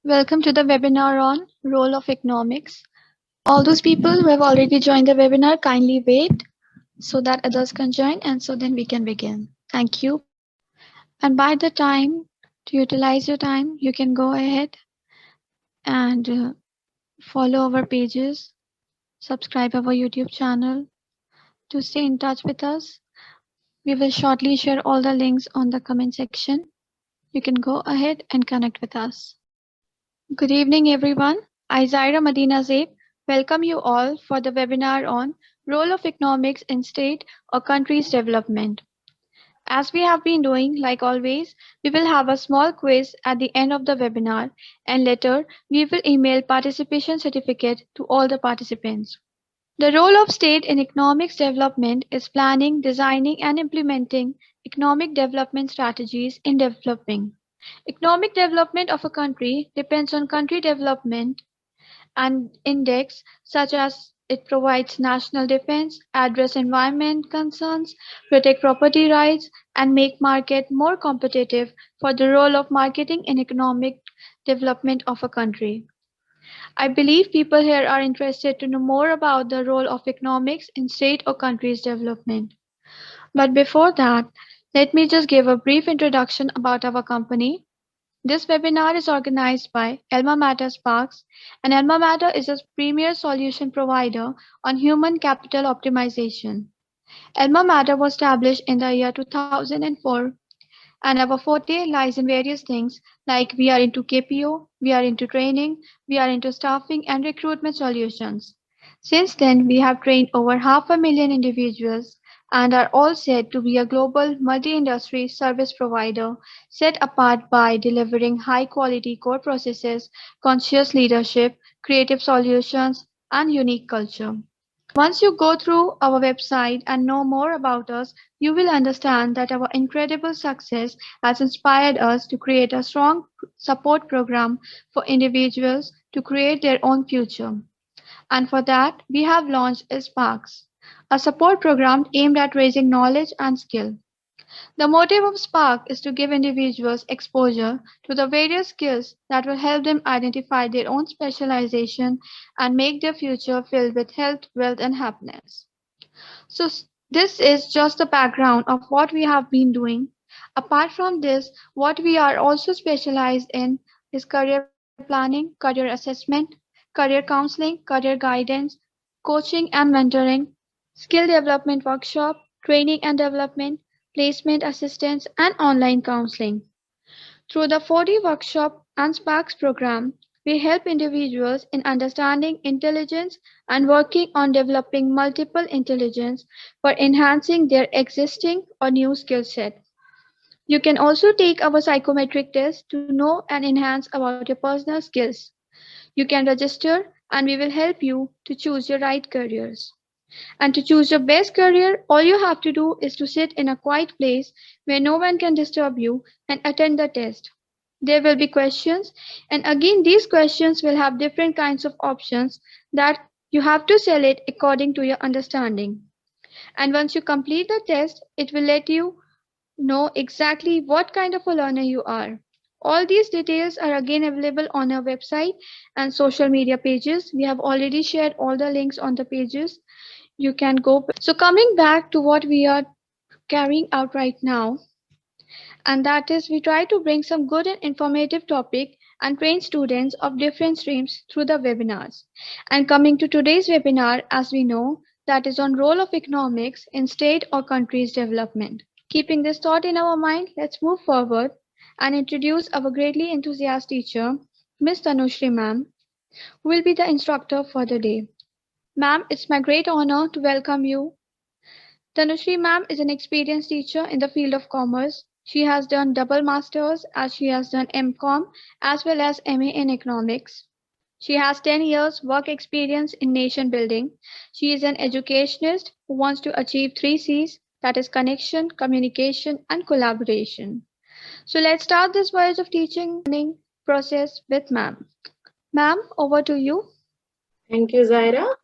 Welcome to the webinar on Role of Economics. All those people who have already joined the webinar, kindly wait so that others can join and so then we can begin. Thank you. And by the time to utilize your time, you can go ahead and follow our pages, subscribe our YouTube channel to stay in touch with us. We will shortly share all the links on the comment section. You can go ahead and connect with us. Good evening, everyone. I, Zaira Madina Zaib, welcome you all for the webinar on Role of Economics in State or Country's Development. As we have been doing, like always, we will have a small quiz at the end of the webinar, and later we will email participation certificate to all the participants. The role of state in economics development is planning, designing, and implementing economic development strategies in developing. Economic development of a country depends on country development and index such as it provides national defense, address environment concerns, protect property rights, and make market more competitive for the role of marketing in economic development of a country. I believe people here are interested to know more about the role of economics in state or country's development. But before that, let me just give a brief introduction about our company. This webinar is organized by Alma Mater Sparks, and Alma Mater is a premier solution provider on human capital optimization. Alma Mater was established in the year 2004, and our forte lies in various things like we are into KPO, we are into training, we are into staffing and recruitment solutions. Since then, we have trained over 500,000 individuals and are all said to be a global multi-industry service provider set apart by delivering high-quality core processes, conscious leadership, creative solutions, and unique culture. Once you go through our website and know more about us, you will understand that our incredible success has inspired us to create a strong support program for individuals to create their own future. And for that, we have launched Sparks, a support program aimed at raising knowledge and skill. The motive of Spark is to give individuals exposure to the various skills that will help them identify their own specialization and make their future filled with health, wealth, and happiness. So, this is just the background of what we have been doing. Apart from this, what we are also specialized in is career planning, career assessment, career counseling, career guidance, coaching and mentoring, skill development workshop, training and development, placement assistance, and online counseling. Through the 4D workshop and Sparks program, we help individuals in understanding intelligence and working on developing multiple intelligence for enhancing their existing or new skill set. You can also take our psychometric test to know and enhance about your personal skills. You can register and we will help you to choose your right careers. And to choose your best career, all you have to do is to sit in a quiet place where no one can disturb you and attend the test. There will be questions, and again, these questions will have different kinds of options that you have to select according to your understanding. And once you complete the test, it will let you know exactly what kind of a learner you are. All these details are again available on our website and social media pages. We have already shared all the links on the pages. You can go. So, coming back to what we are carrying out right now, and that is we try to bring some good and informative topic and train students of different streams through the webinars. And coming to today's webinar, as we know, that is on role of economics in state or country's development. Keeping this thought in our mind, let's move forward and introduce our greatly enthusiastic teacher, Miss Tanushri ma'am, who will be the instructor for the day. Ma'am, it's my great honor to welcome you. Tanushri ma'am is an experienced teacher in the field of commerce. She has done double masters as she has done MCom as well as MA in economics. She has 10 years work experience in nation building. She is an educationist who wants to achieve 3 C's, that is connection, communication and collaboration. So let's start this voyage of teaching learning process with ma'am. Ma'am, over to you. Thank you, Zaira.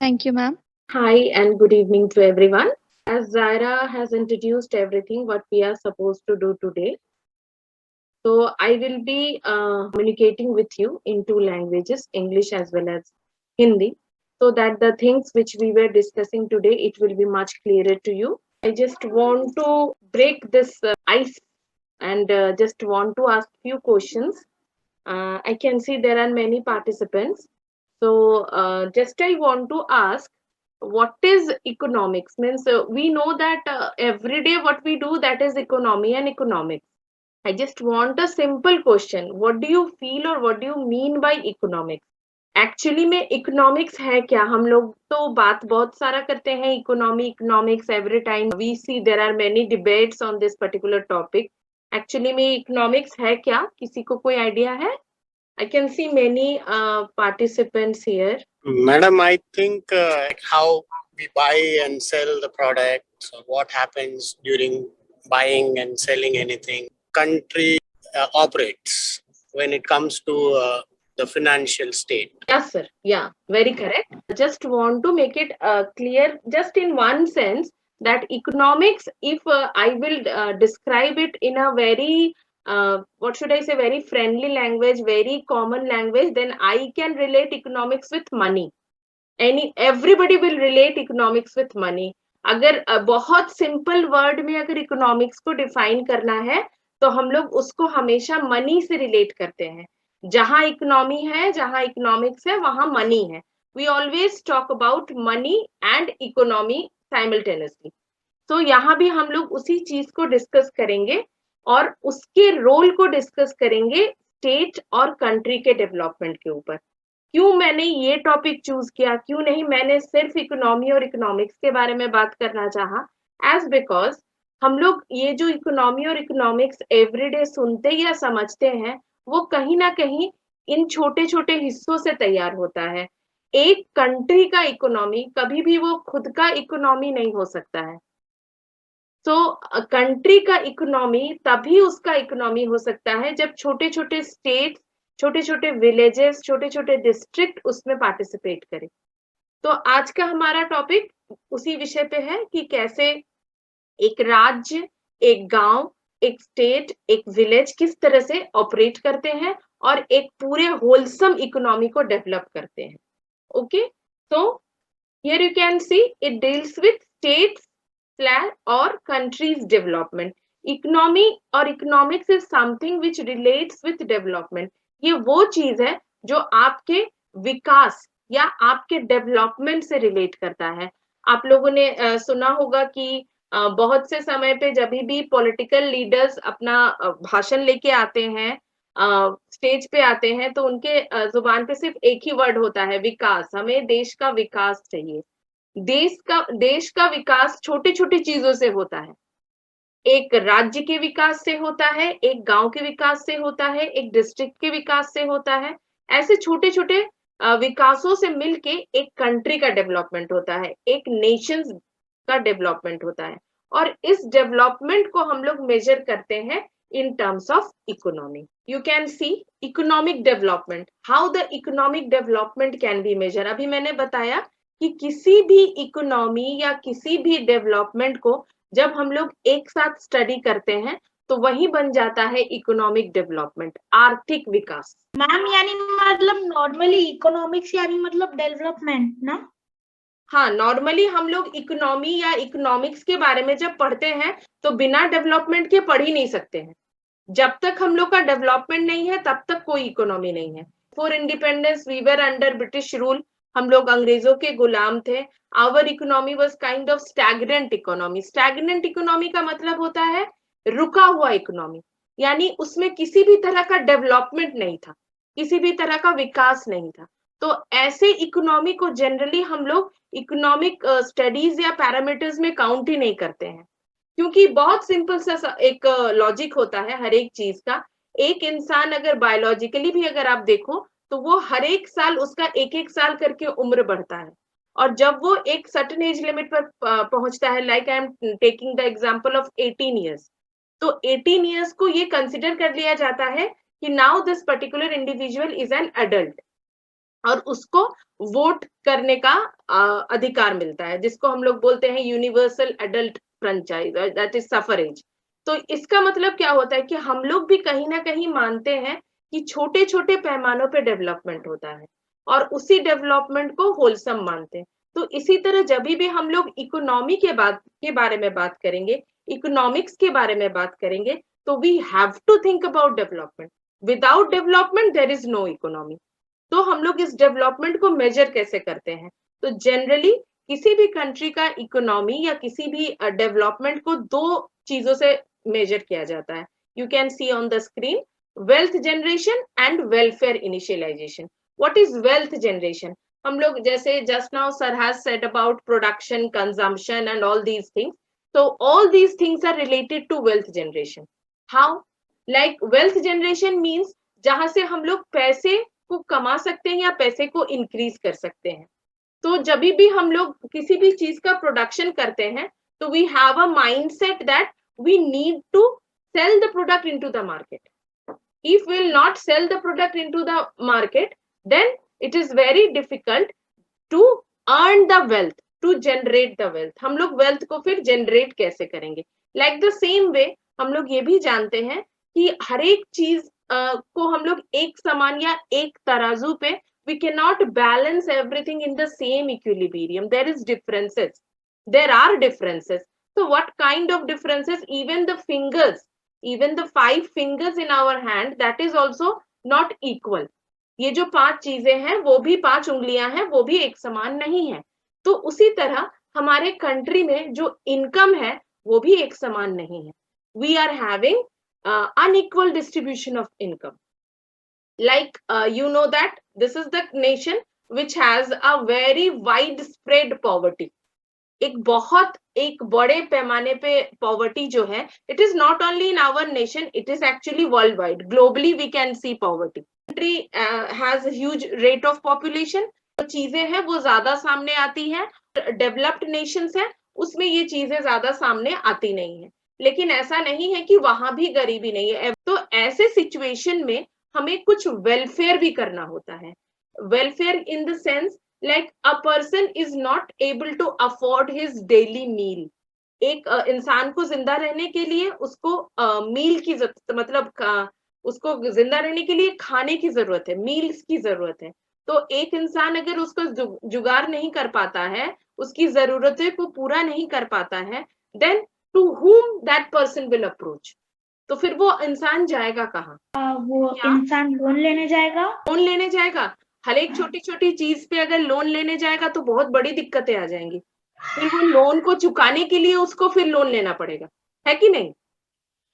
Thank you, ma'am. Hi and good evening to everyone. As Zaira has introduced everything what we are supposed to do today, So I will be communicating with you in two languages, English as well as Hindi, so that the things which we were discussing today, it will be much clearer to you. I just want to break this ice and just want to ask few questions. I can see there are many participants. So just I want to ask, what is economics? Means we know that every day what we do, that is economy and economics. I just want a simple question. What do you feel or what do you mean by economics? Actually में economics है क्या? हम लोग तो बात बहुत सारा करते हैं economics every time we see there are many debates on this particular topic. Actually में इकोनॉमिक्स है क्या? किसी को कोई आइडिया है? I can see many participants here. Madam, I think how we buy and sell the products, what happens during buying and selling anything, country operates when it comes to the financial state. Yes, sir. Yeah, very correct. Just want to make it clear, just in one sense, that economics, if I will describe it in a very, what should I say, very friendly language, very common language, then I can relate economics with money. Everybody will relate economics with money. अगर बहुत simple word में अगर economics को define करना है तो हम लोग उसको हमेशा मनी से रिलेट करते हैं. जहां इकोनॉमी है, जहां इकोनॉमिक्स है, वहां मनी है. We always talk about money and economy simultaneously. तो यहाँ भी हम लोग उसी चीज को डिस्कस करेंगे और उसके रोल को डिस्कस करेंगे स्टेट और कंट्री के डेवलपमेंट के ऊपर. क्यों मैंने ये टॉपिक चूज किया, क्यों नहीं मैंने सिर्फ इकोनॉमी और इकोनॉमिक्स के बारे में बात करना चाहा, एज बिकॉज हम लोग ये जो इकोनॉमी और इकोनॉमिक्स एवरीडे सुनते या समझते हैं, वो कहीं ना कहीं इन छोटे छोटे हिस्सों से तैयार होता है. एक कंट्री का इकोनॉमी कभी भी वो खुद का इकोनॉमी नहीं हो सकता है. तो कंट्री का इकोनॉमी तभी उसका इकोनॉमी हो सकता है जब छोटे छोटे स्टेट्स, छोटे छोटे विलेजेस, छोटे छोटे डिस्ट्रिक्ट उसमें पार्टिसिपेट करें. तो आज का हमारा टॉपिक उसी विषय पे है कि कैसे एक राज्य, एक गांव, एक स्टेट, एक विलेज किस तरह से ऑपरेट करते हैं और एक पूरे होलसम इकोनॉमी को डेवलप करते हैं. ओके, तो here you can see it deals with states or countries development. Economy or economics is something which relates with development. ये वो चीज है जो आपके विकास या आपके डेवलपमेंट से रिलेट करता है. आप लोगों ने सुना होगा कि बहुत से समय पे जब भी पॉलिटिकल लीडर्स अपना भाषण लेके आते हैं, स्टेज पे आते हैं, तो उनके जुबान पे सिर्फ एक ही वर्ड होता है, विकास. हमें देश का विकास चाहिए. देश का विकास छोटी छोटी चीजों से होता है. एक राज्य के विकास से होता है, एक गांव के विकास से होता है, एक डिस्ट्रिक्ट के विकास से होता है. ऐसे छोटे छोटे विकासों से मिलके एक कंट्री का डेवलपमेंट होता है, एक नेशन का डेवलपमेंट होता है. और इस डेवलपमेंट को हम लोग मेजर करते हैं in terms of economy. You can see economic development, how the economic development can be measured. अभी मैंने बताया कि किसी भी इकोनॉमी या किसी भी डेवलपमेंट को जब हम लोग एक साथ स्टडी करते हैं तो वही बन जाता है इकोनॉमिक डेवलपमेंट, आर्थिक विकास. मैम यानी मतलब नॉर्मली इकोनॉमिक्स यानी मतलब डेवलपमेंट ना? हाँ, नॉर्मली हम लोग इकोनॉमी या इकोनॉमिक्स के बारे में जब पढ़ते हैं तो बिना डेवलपमेंट के पढ़ ही नहीं सकते हैं. जब तक हम लोग का डेवलपमेंट नहीं है तब तक कोई इकोनॉमी नहीं है. For independence we were under British rule. हम लोग अंग्रेजों के गुलाम थे. Our economy was kind of stagnant economy. Stagnant economy का मतलब होता है रुका हुआ इकोनॉमी, यानी उसमें किसी भी तरह का डेवलपमेंट नहीं था, किसी भी तरह का विकास नहीं था. तो ऐसे इकोनॉमी को जनरली हम लोग इकोनॉमिक स्टडीज या पैरामीटर्स में काउंट ही नहीं करते हैं, क्योंकि बहुत सिंपल सा एक लॉजिक होता है हर एक चीज का. एक इंसान अगर बायोलॉजिकली भी अगर आप देखो तो वो हर एक साल उसका एक एक साल करके उम्र बढ़ता है. और जब वो एक सर्टेन एज लिमिट पर पहुंचता है, like I am taking the example of 18 years, तो 18 इयर्स को ये कंसिडर कर लिया जाता है कि now this particular individual is an adult और उसको वोट करने का अधिकार मिलता है, जिसको हम लोग बोलते हैं universal adult franchise, that is suffrage. तो इसका मतलब क्या होता है कि हम लोग भी कहीं ना कहीं मानते हैं कि छोटे छोटे पैमानों पे डेवलपमेंट होता है और उसी डेवलपमेंट को होलसम मानते हैं। तो इसी तरह जब भी हम लोग इकोनॉमी के बारे में बात करेंगे, इकोनॉमिक्स के बारे में बात करेंगे, तो we have to think about development. Without development there is no economy. तो हम लोग इस डेवलपमेंट को मेजर कैसे करते हैं? तो जनरली किसी भी कंट्री का इकोनॉमी या किसी भी डेवलपमेंट को दो चीजों से मेजर किया जाता है। You can see on the screen, wealth generation and welfare initialization. What is wealth generation? हम लोग जैसे just now sir has said about production, consumption and all these things, so all these things are related to wealth generation. How? Like wealth generation means जहां से हम लोग पैसे को कमा सकते हैं या पैसे को इंक्रीज कर सकते हैं। तो जब भी हम लोग किसी भी चीज का प्रोडक्शन करते हैं तो we have a mindset that we need to sell the product into the market. If we will not sell the product into the market, then it is very difficult to earn the wealth, to generate the wealth. हम लोग wealth को फिर generate कैसे करेंगे? Like the same way हम लोग ये भी जानते हैं कि हर एक चीज को हम लोग एक समान या एक तराजू पे, we cannot balance everything in the same equilibrium. There is differences. There are differences. So what kind of differences? Even the fingers, even the 5 fingers in our hand, that is also not equal. ये जो 5 चीजें हैं वो भी 5 उंगलियां हैं, वो भी एक समान नहीं है। तो उसी तरह हमारे कंट्री में जो इनकम है वो भी एक समान नहीं है। We are having unequal distribution of income. Like you know that this is the nation which has a very widespread poverty. एक बड़े पैमाने पे पॉवर्टी जो है, it is not only in our nation, it is actually worldwide. Globally we can see poverty. Country has a huge rate of population. जो चीजें हैं वो ज्यादा सामने आती हैं। डेवलप्ड नेशंस हैं उसमें ये चीजें ज्यादा सामने आती नहीं है। लेकिन ऐसा नहीं है कि वहां भी गरीबी नहीं है। तो ऐसे सिचुएशन में हमें कुछ वेलफेयर भी करना होता है। Welfare in the sense like a person is not able to afford his daily meal. एक इंसान को जिंदा रहने के लिए उसको मील की मतलब उसको जिंदा रहने के लिए खाने की जरूरत है, मील्स की जरूरत है। तो एक इंसान अगर उसको जुगाड़ नहीं कर पाता है, उसकी जरूरतें को पूरा नहीं कर पाता है, then to whom that person will approach? तो फिर वो इंसान जाएगा कहाँ? वो इंसान लोन लेने जाएगा। लोन लेने जाएगा। हर एक छोटी छोटी चीज पे अगर लोन लेने जाएगा तो बहुत बड़ी दिक्कतें आ जाएंगी। फिर वो लोन को चुकाने के लिए उसको फिर लोन लेना पड़ेगा, है कि नहीं?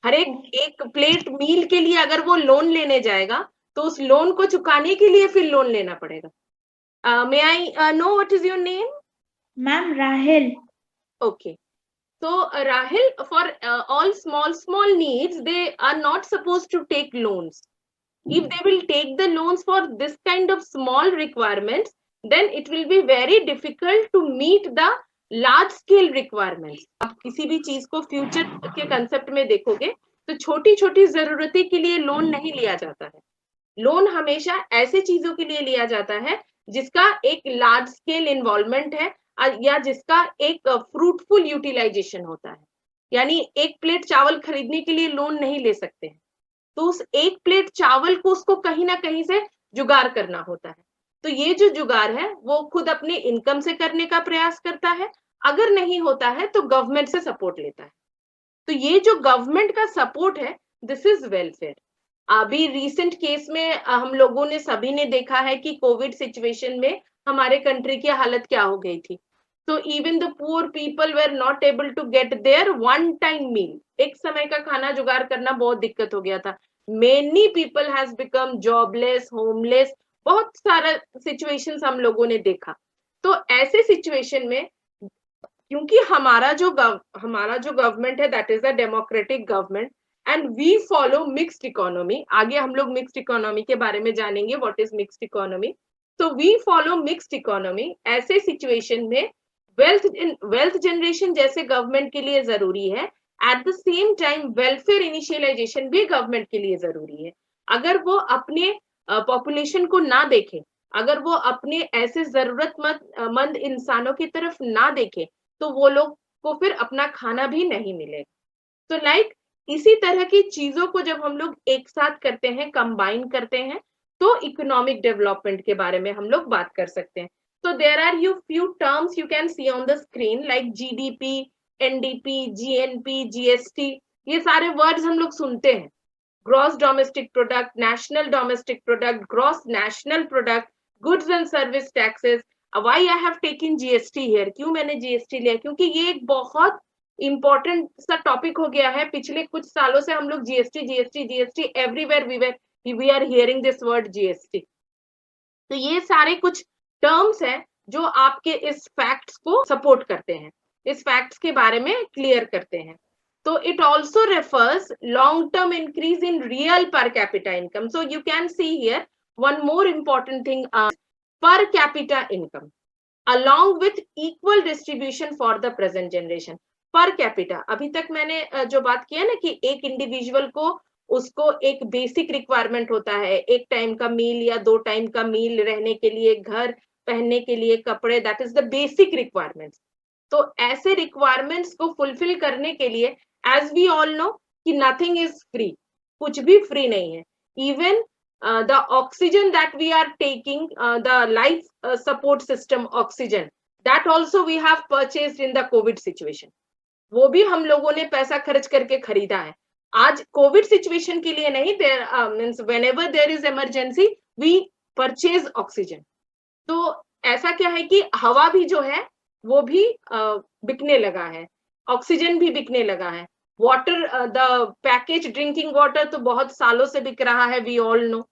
हर एक प्लेट मील के लिए अगर वो लोन लेने जाएगा तो उस लोन को चुकाने के लिए फिर लोन लेना पड़ेगा। May I know what is your name? Ma'am Rahil. Okay. So Rahil, for all small needs, they are not supposed to take loans. If they will take the loans for this kind of small requirements, then it will be very difficult to meet the large scale requirements. आप किसी भी चीज को future के concept में देखोगे तो छोटी छोटी जरूरतें के लिए लोन नहीं लिया जाता है। लोन हमेशा ऐसे चीजों के लिए लिया जाता है जिसका एक लार्ज स्केल इन्वॉल्वमेंट है या जिसका एक फ्रूटफुल यूटिलाइजेशन होता है। यानी एक प्लेट चावल खरीदने के लिए लोन नहीं ले सकते हैं, तो उस एक प्लेट चावल को उसको कहीं ना कहीं से जुगाड़ करना होता है। तो ये जो जुगाड़ है वो खुद अपने इनकम से करने का प्रयास करता है। अगर नहीं होता है तो गवर्नमेंट से सपोर्ट लेता है। तो ये जो गवर्नमेंट का सपोर्ट है, दिस इज वेलफेयर। अभी रिसेंट केस में हम लोगों ने सभी ने देखा है कि कोविड सिचुएशन में हमारे कंट्री की हालत क्या हो गई थी। तो even the poor people were not able to get there one time meal. एक समय का खाना जुगाड़ करना बहुत दिक्कत हो गया था। Many people has become jobless, homeless, बहुत सारा सिचुएशंस हम लोगों ने देखा। तो ऐसे सिचुएशन में क्योंकि हमारा जो गवर्नमेंट है that is a democratic government and we follow mixed economy. आगे हम लोग मिक्स्ड इकोनॉमी के बारे में जानेंगे, व्हाट इज मिक्स्ड इकोनॉमी। तो वी फॉलो मिक्स्ड इकोनॉमी। ऐसे सिचुएशन में वेल्थ जनरेशन जैसे गवर्नमेंट के लिए जरूरी है, at the same time welfare initialization भी गवर्नमेंट के लिए जरूरी है। अगर वो अपने पॉपुलेशन को ना देखे, अगर वो अपने ऐसे जरूरतमंद इंसानों की तरफ ना देखे, तो वो लोग को फिर अपना खाना भी नहीं मिलेगा। तो लाइक इसी तरह की चीजों को जब हम लोग एक साथ करते हैं, कंबाइन करते हैं, तो इकोनॉमिक डेवलपमेंट के बारे में हम लोग बात कर सकते हैं. So there are few terms you can see on the screen like GDP, NDP, GNP, GST. ये सारे words हम लोग सुनते हैं. Gross domestic product, national domestic product, gross national product, goods and service taxes. Why I have taken GST here? क्यों मैंने GST लिया? क्योंकि ये एक बहुत इंपॉर्टेंट सा टॉपिक हो गया है. पिछले कुछ सालों से हम लोग GST everywhere we are hearing this word GST. तो ये सारे कुछ टर्म्स हैं जो आपके इस फैक्ट्स को सपोर्ट करते हैं, इस फैक्ट्स के बारे में क्लियर करते हैं. तो it also refers long term increase in real per capita income. So you can see here one more important thing, per capita income along with equal distribution for the present generation. Per capita, अभी तक मैंने जो बात किया ना कि एक individual को उसको एक बेसिक रिक्वायरमेंट होता है, एक टाइम का मील या 2 टाइम का मील, रहने के लिए घर, पहनने के लिए कपड़े, that is the basic requirements. तो ऐसे रिक्वायरमेंट्स को फुलफिल करने के लिए, एज वी ऑल नो कि नथिंग इज फ्री, कुछ भी फ्री नहीं है. Even the oxygen that we are taking, the life support system oxygen, that also we have purchased in the COVID situation. वो भी हम लोगों ने पैसा खर्च करके खरीदा है. आज कोविड सिचुएशन के लिए नहीं, means whenever there is emergency we purchase oxygen. तो ऐसा क्या है कि हवा भी जो है वो भी बिकने लगा है, ऑक्सीजन भी बिकने लगा है. Water, the package drinking water तो बहुत सालों से बिक रहा है, वी ऑल नो.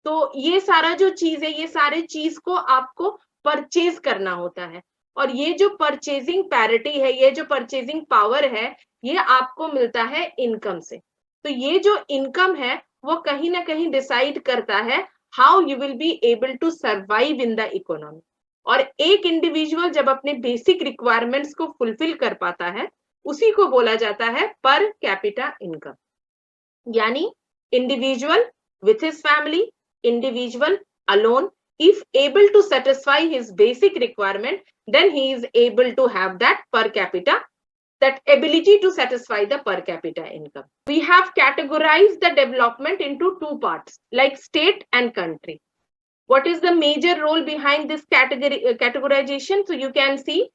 तो ये सारा जो चीज है, ये सारे चीज को आपको परचेज करना होता है. और ये जो परचेजिंग पैरिटी है, ये जो परचेजिंग पावर है, ये आपको मिलता है इनकम से. तो ये जो इनकम है वो कहीं ना कहीं डिसाइड करता है how you will be able to survive in the economy. और एक इंडिविजुअल जब अपने बेसिक रिक्वायरमेंट्स को फुलफिल कर पाता है, उसी को बोला जाता है पर कैपिटा इनकम. यानी individual with his family, individual alone, if able to satisfy his basic requirement, then he is able to have that per capita, that ability to satisfy the per capita income. We have categorized the development into 2 parts, like state and country. What is the major role behind this categorization? So you can see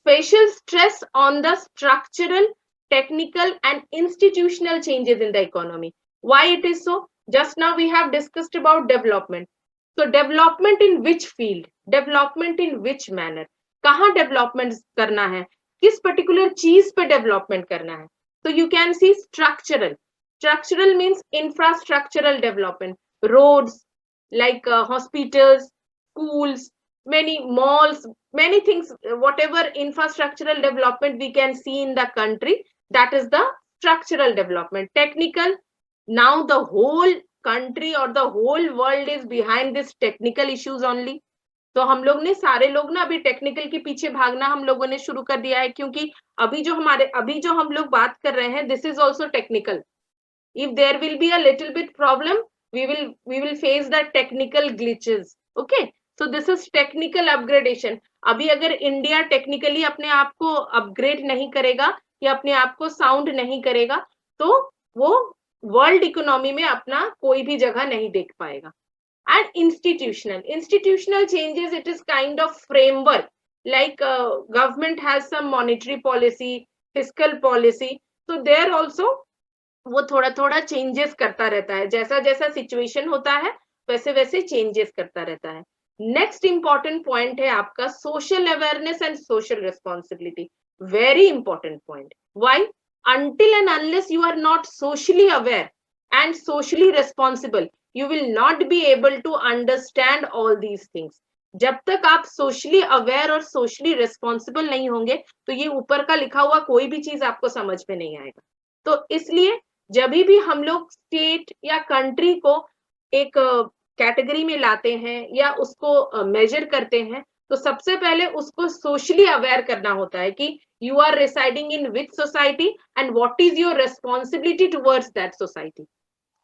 special stress on the structural, technical and institutional changes in the economy. Why it is so? Just now we have discussed about development. So development in which field? Development in which manner? कहाँ development करना है? किस particular चीज पे development करना है? So you can see structural. Structural means infrastructural development. Roads, like hospitals, schools, many malls, many things, whatever infrastructural development we can see in the country, that is the structural development. Technical, now the whole country or the whole world is behind this technical issues only. तो हम लोग ने, सारे लोग ना अभी technical के पीछे भागना हम लोगों ने शुरू कर दिया है, क्योंकि अभी जो हम लोग बात कर रहे हैं, this is also technical. If there will be a little bit problem, we will face the technical glitches. Okay, so this is technical upgradation. अभी अगर इंडिया टेक्निकली अपने आप को अपग्रेड नहीं करेगा या अपने आप को साउंड नहीं करेगा, तो वो वर्ल्ड इकोनॉमी में अपना कोई भी जगह नहीं देख पाएगा. And institutional changes, it is kind of framework, like government has some monetary policy, fiscal policy, so there also वो थोड़ा थोड़ा चेंजेस करता रहता है. जैसा जैसा सिचुएशन होता है वैसे वैसे चेंजेस करता रहता है. नेक्स्ट इंपॉर्टेंट पॉइंट है आपका social awareness and social responsibility. Very important point. Why? until and unless you are not socially aware and socially responsible, you will not be able to understand all these things. जब तक आप socially aware और socially responsible नहीं होंगे, तो ये ऊपर का लिखा हुआ कोई भी चीज आपको समझ में नहीं आएगा. तो इसलिए जब भी हम लोग स्टेट या कंट्री को एक कैटेगरी में लाते हैं या उसको मेजर करते हैं, तो सबसे पहले उसको सोशली अवेयर करना होता है कि you are residing in which society and what is your responsibility towards that society.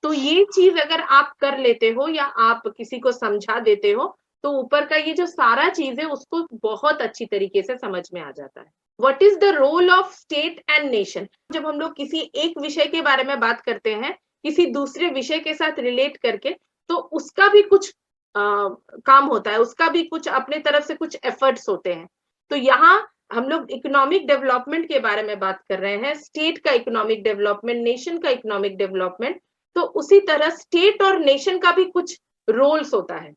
तो ये चीज अगर आप कर लेते हो या आप किसी को समझा देते हो, तो ऊपर का ये जो सारा चीज है उसको बहुत अच्छी तरीके से समझ में आ जाता है। What is the role of state and nation? जब हम लोग किसी एक विषय के बारे में बात करते हैं किसी दूसरे विषय के साथ रिलेट करके, तो उसका भी कुछ काम होता है, उसका भी कुछ अपने तरफ से कुछ एफर्ट्स होते हैं। तो यहाँ हम लोग इकोनॉमिक डेवलपमेंट के बारे में बात कर रहे हैं, स्टेट का इकोनॉमिक डेवलपमेंट, नेशन का इकोनॉमिक डेवलपमेंट। तो उसी तरह स्टेट और नेशन का भी कुछ रोल्स होता है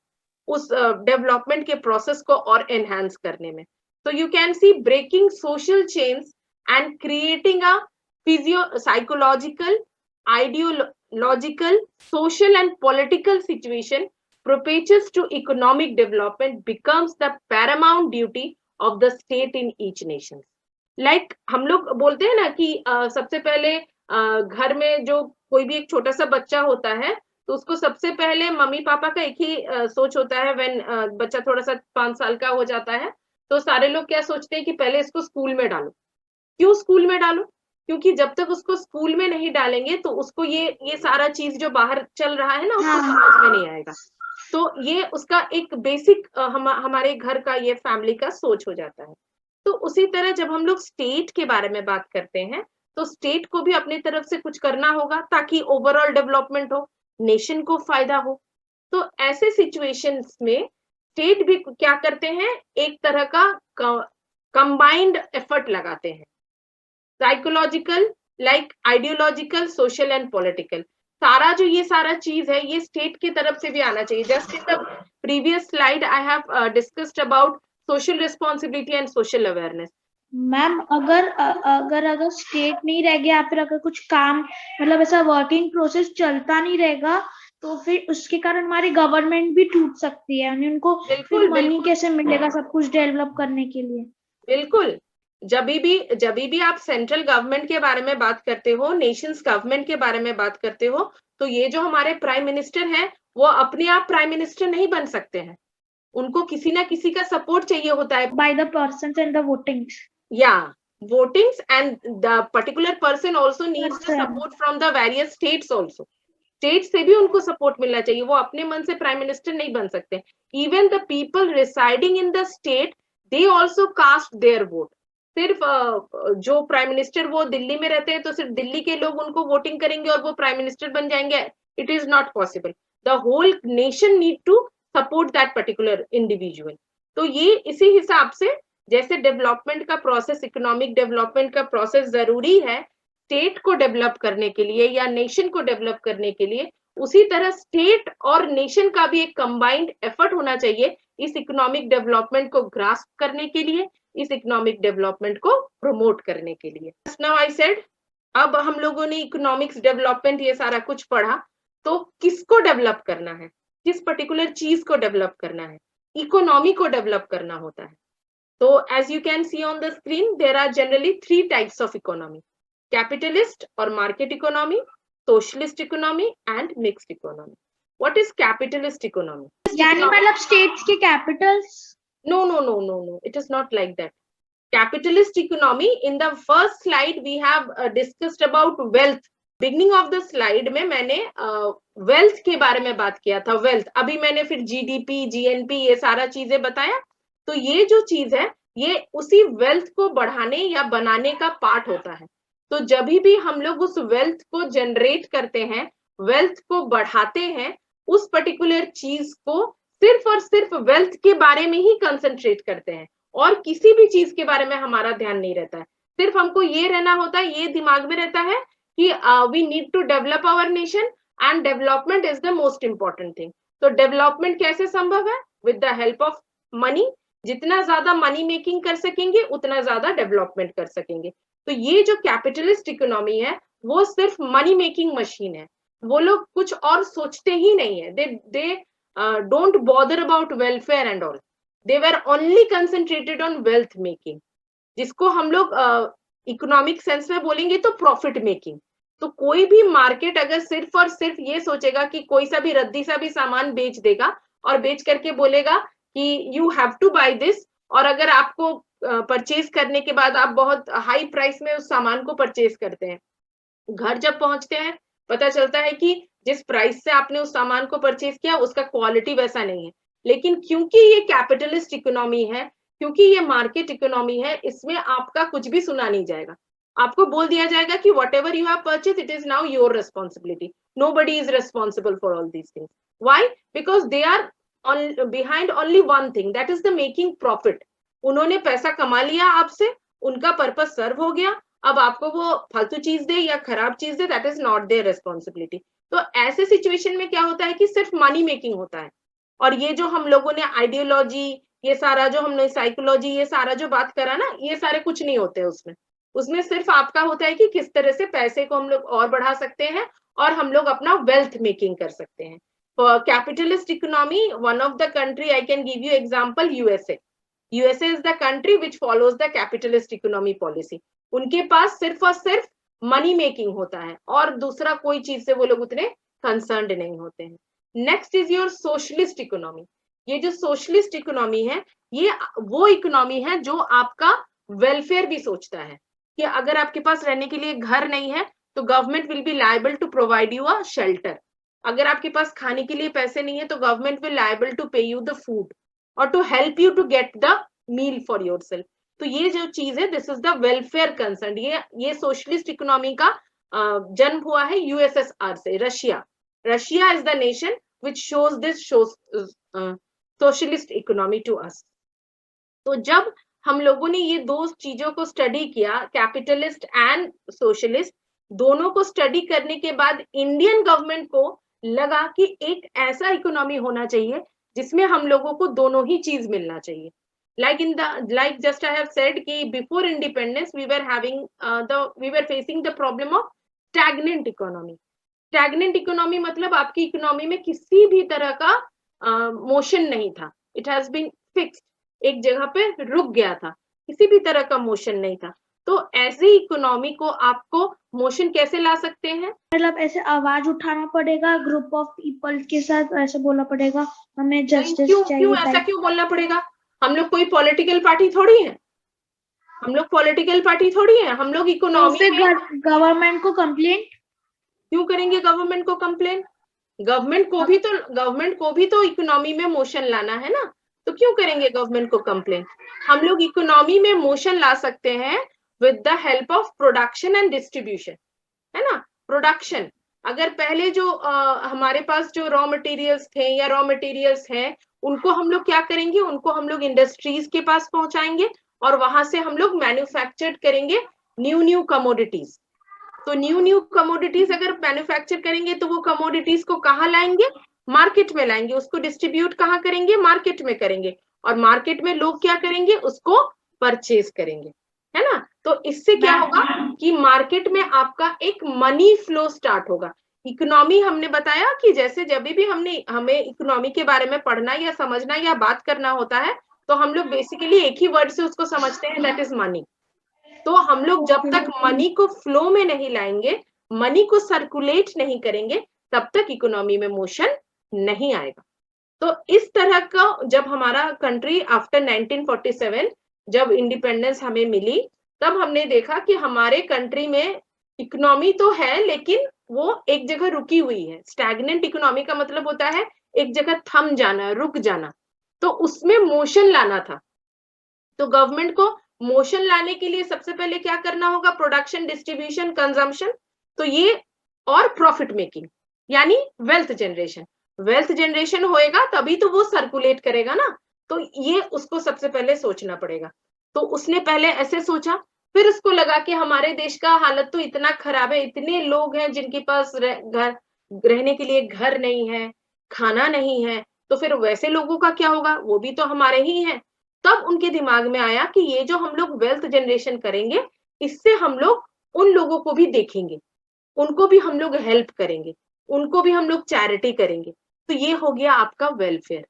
उस डेवलपमेंट के प्रोसेस को और एनहांस करने में। तो you can see breaking social chains and creating a psychological, ideological, social and political situation propitious to economic development becomes the paramount duty of the state in each nation. Like हम लोग बोलते हैं ना कि सबसे पहले घर में जो कोई भी एक छोटा सा बच्चा होता है तो उसको सबसे पहले मम्मी पापा का एक ही सोच होता है। व्हेन बच्चा थोड़ा सा 5 साल का हो जाता है तो सारे लोग क्या सोचते हैं कि पहले इसको स्कूल में डालो। क्यों स्कूल में डालो? क्योंकि जब तक उसको स्कूल में नहीं डालेंगे तो उसको ये सारा चीज जो बाहर चल रहा है ना उसको समझ में नहीं आएगा। तो ये उसका एक बेसिक हमारे घर का ये फैमिली का सोच हो जाता है। तो उसी तरह जब हम लोग स्टेट के बारे में बात करते हैं तो स्टेट को भी अपनी तरफ से कुछ करना होगा ताकि ओवरऑल डेवलपमेंट हो, नेशन को फायदा हो। तो ऐसे सिचुएशंस में स्टेट भी क्या करते हैं, एक तरह का कंबाइंड एफर्ट लगाते हैं, psychological, like ideological, social and political. सारा जो ये सारा चीज है ये स्टेट की तरफ से भी आना चाहिए। Just in the previous slide I have discussed about social responsibility and social awareness. Ma'am अगर स्टेट नहीं रहेगा या फिर अगर कुछ काम मतलब ऐसा वर्किंग प्रोसेस चलता नहीं रहेगा तो फिर उसके कारण हमारी गवर्नमेंट भी टूट सकती है, यानी उनको फिर मनी कैसे मिलेगा सब कुछ डेवलप करने के लिए। बिल्कुल, जब भी आप सेंट्रल गवर्नमेंट के बारे में बात करते हो, नेशंस गवर्नमेंट के बारे में बात करते हो, तो ये जो हमारे प्राइम मिनिस्टर हैं वो अपने आप प्राइम मिनिस्टर नहीं बन सकते हैं, उनको किसी ना किसी का सपोर्ट चाहिए होता है। By the persons and the votings, या votings and the particular person also needs the support from the various states also. State से भी उनको सपोर्ट मिलना चाहिए, वो अपने मन से प्राइम मिनिस्टर नहीं बन सकते। Even the people residing in the state they also cast their vote. सिर्फ जो प्राइम मिनिस्टर वो दिल्ली में रहते हैं तो सिर्फ दिल्ली के लोग उनको वोटिंग करेंगे और वो प्राइम मिनिस्टर बन जाएंगे, it is not possible. The whole nation need to support that particular individual. तो ये इसी हिसाब से जैसे डेवलपमेंट का प्रोसेस, इकोनॉमिक डेवलपमेंट का प्रोसेस जरूरी है स्टेट को डेवलप करने के लिए या नेशन को डेवलप करने के लिए, उसी तरह स्टेट और नेशन का भी एक कंबाइंड एफर्ट होना चाहिए इस इकोनॉमिक डेवलपमेंट को ग्रास्प करने के लिए, इस इकोनॉमिक डेवलपमेंट को प्रमोट करने के लिए। नाउ आई सेड, अब हम लोगों ने इकोनॉमिक्स डेवलपमेंट ये सारा कुछ पढ़ा, तो किसको डेवलप करना है, किस पर्टिकुलर चीज को डेवलप करना है, इकोनॉमी को डेवलप करना होता है। तो as you can see on the screen there are generally 3 types of economy, capitalist और market economy, socialist economy and mixed economy. What is capitalist economy? यानी मतलब स्टेट्स के capitals? No, it is not like that. Capitalist economy, in the first slide we have discussed about wealth. Beginning of the slide में मैंने wealth के बारे में बात किया था, wealth। अभी मैंने फिर GDP, GNP ये सारा चीजें बताया। तो ये जो चीज है ये उसी wealth को बढ़ाने या बनाने का पार्ट होता है। तो जब भी हम लोग उस wealth को जनरेट करते हैं, wealth को बढ़ाते हैं, उस पर्टिकुलर चीज को सिर्फ और सिर्फ वेल्थ के बारे में ही कंसंट्रेट करते हैं और किसी भी चीज के बारे में हमारा ध्यान नहीं रहता है। सिर्फ हमको ये रहना होता है, ये दिमाग में रहता है कि we need to develop our nation and development is the most important thing. तो डेवलपमेंट कैसे संभव है? With the help of money. जितना ज्यादा मनी मेकिंग कर सकेंगे उतना ज्यादा डेवलपमेंट कर सकेंगे। तो ये जो कैपिटलिस्ट इकोनॉमी है वो सिर्फ मनी मेकिंग मशीन है, वो लोग कुछ और सोचते ही नहीं है। दे don't bother about welfare and all, they were only concentrated on wealth making, जिसको हम लोग इकोनॉमिक सेंस में बोलेंगे तो प्रॉफिट मेकिंग। तो कोई भी मार्केट अगर सिर्फ और सिर्फ ये सोचेगा कि कोई सा भी रद्दी सा भी सामान बेच देगा और बेच करके बोलेगा कि you have to buy this, और अगर आपको परचेज करने के बाद आप बहुत हाई प्राइस में उस सामान को परचेज करते हैं, घर जब पहुंचते हैं पता चलता है कि जिस प्राइस से आपने उस सामान को परचेज किया उसका क्वालिटी वैसा नहीं है, लेकिन क्योंकि ये कैपिटलिस्ट इकोनॉमी है, क्योंकि ये मार्केट इकोनॉमी है, इसमें आपका कुछ भी सुना नहीं जाएगा। आपको बोल दिया जाएगा कि what ever you have purchase it is now your responsibility, nobody is responsible for all these things. Why? Because they are behind only one thing, that is the making profit. उन्होंने पैसा कमा लिया आपसे, उनका पर्पस सर्व हो गया, अब आपको वो फालतू चीज दे या खराब चीज दे, that is not there responsibility. तो ऐसे सिचुएशन में क्या होता है कि सिर्फ मनी मेकिंग होता है। और ये जो हम लोगों ने आइडियोलॉजी, ये सारा जो हमने साइकोलॉजी, ये सारा जो बात करा ना, ये सारे कुछ नहीं होते उसमें। उसमें सिर्फ आपका होता है कि किस तरह से पैसे को हम लोग और बढ़ा सकते हैं और हम लोग अपना वेल्थ मेकिंग कर सकते हैं। For capitalist economy, one of the country I can give you example, USA. USA is the country which follows the capitalist economy policy. उनके पास सिर्फ और सिर्फ मनी मेकिंग होता है और दूसरा कोई चीज से वो लोग उतने कंसर्न्ड नहीं होते हैं। Next is your socialist economy. ये जो सोशलिस्ट इकोनॉमी है, ये वो इकोनॉमी है जो आपका वेलफेयर भी सोचता है कि अगर आपके पास रहने के लिए घर नहीं है तो government will be liable to provide you a shelter. अगर आपके पास खाने के लिए पैसे नहीं है तो government will liable to pay you the food और to help you to get the meal for yourself. तो ये जो चीज है, this is the welfare concern. ये सोशलिस्ट इकोनॉमी का जन्म हुआ है यूएसएसआर से। Russia is the nation which shows this socialist economy to us. तो जब हम लोगों ने ये दो चीजों को स्टडी किया, कैपिटलिस्ट एंड सोशलिस्ट, दोनों को स्टडी करने के बाद इंडियन गवर्नमेंट को लगा कि एक ऐसा इकोनॉमी होना चाहिए जिसमें हम लोगों को दोनों ही चीज मिलना चाहिए। like just I have said कि before independence we were facing the problem of stagnant economy. Stagnant economy मतलब आपकी इकोनॉमी में किसी भी तरह का मोशन नहीं था। इट हैज बीन फिक्स्ड, एक जगह पे रुक गया था, किसी भी तरह का मोशन नहीं था। तो ऐसी इकोनॉमी को आपको मोशन कैसे ला सकते हैं? मतलब ऐसे आवाज उठाना पड़ेगा, ग्रुप ऑफ पीपल के साथ ऐसे बोलना पड़ेगा हमें जस्टिस चाहिए। क्यों ऐसा क्यों बोलना पड़ेगा? हम लोग कोई पॉलिटिकल पार्टी थोड़ी है, हम लोग इकोनॉमी में गवर्नमेंट को कंप्लेंट क्यों करेंगे? गवर्नमेंट को कंप्लेन, गवर्नमेंट को भी तो इकोनॉमी में मोशन लाना है ना, तो क्यों करेंगे गवर्नमेंट को कंप्लेन? हम लोग इकोनॉमी में मोशन ला सकते हैं with the help of production and distribution, है ना। प्रोडक्शन, अगर पहले जो हमारे पास जो रॉ मटेरियल्स थे या रॉ मटेरियल्स हैं, उनको हम लोग क्या करेंगे, उनको हम लोग इंडस्ट्रीज के पास पहुंचाएंगे और वहां से हम लोग मैन्युफैक्चर करेंगे न्यू कमोडिटीज। तो न्यू कमोडिटीज अगर मैन्युफैक्चर करेंगे तो वो कमोडिटीज को कहाँ लाएंगे? मार्केट में लाएंगे। उसको डिस्ट्रीब्यूट कहाँ करेंगे? मार्केट में करेंगे। और मार्केट में लोग क्या करेंगे? उसको परचेज करेंगे, है ना। तो इससे क्या होगा कि मार्केट में आपका एक मनी फ्लो स्टार्ट होगा। इकोनॉमी हमने बताया कि जैसे जब भी हमें इकोनॉमी के बारे में पढ़ना या समझना या बात करना होता है तो हम लोग बेसिकली एक ही वर्ड से उसको समझते हैं, दैट इज मनी। तो हम लोग जब तक मनी को फ्लो में नहीं लाएंगे, मनी को सर्कुलेट नहीं करेंगे, तब तक इकोनॉमी में मोशन नहीं आएगा। तो इस तरह का जब हमारा कंट्री आफ्टर 1947 जब इंडिपेंडेंस हमें मिली, तब हमने देखा कि हमारे कंट्री में इकोनॉमी तो है लेकिन वो एक जगह रुकी हुई है। स्टैग्नेंट इकोनॉमी का मतलब होता है एक जगह थम जाना, रुक जाना। तो उसमें मोशन लाना था। तो गवर्नमेंट को मोशन लाने के लिए सबसे पहले क्या करना होगा? प्रोडक्शन, डिस्ट्रीब्यूशन, कंजम्पशन, तो ये और प्रॉफिट मेकिंग यानी वेल्थ जनरेशन। वेल्थ जनरेशन होएगा तभी तो वो सर्कुलेट करेगा ना। तो ये उसको सबसे पहले सोचना पड़ेगा। तो उसने पहले ऐसे सोचा, फिर उसको लगा कि हमारे देश का हालत तो इतना खराब है, इतने लोग हैं जिनके पास रहने के लिए घर नहीं है, खाना नहीं है, तो फिर वैसे लोगों का क्या होगा? वो भी तो हमारे ही हैं। तब उनके दिमाग में आया कि ये जो हम लोग वेल्थ जनरेशन करेंगे, इससे हम लोग उन लोगों को भी देखेंगे, उनको भी हम लोग हेल्प करेंगे, उनको भी हम लोग चैरिटी करेंगे। तो ये हो गया आपका वेलफेयर।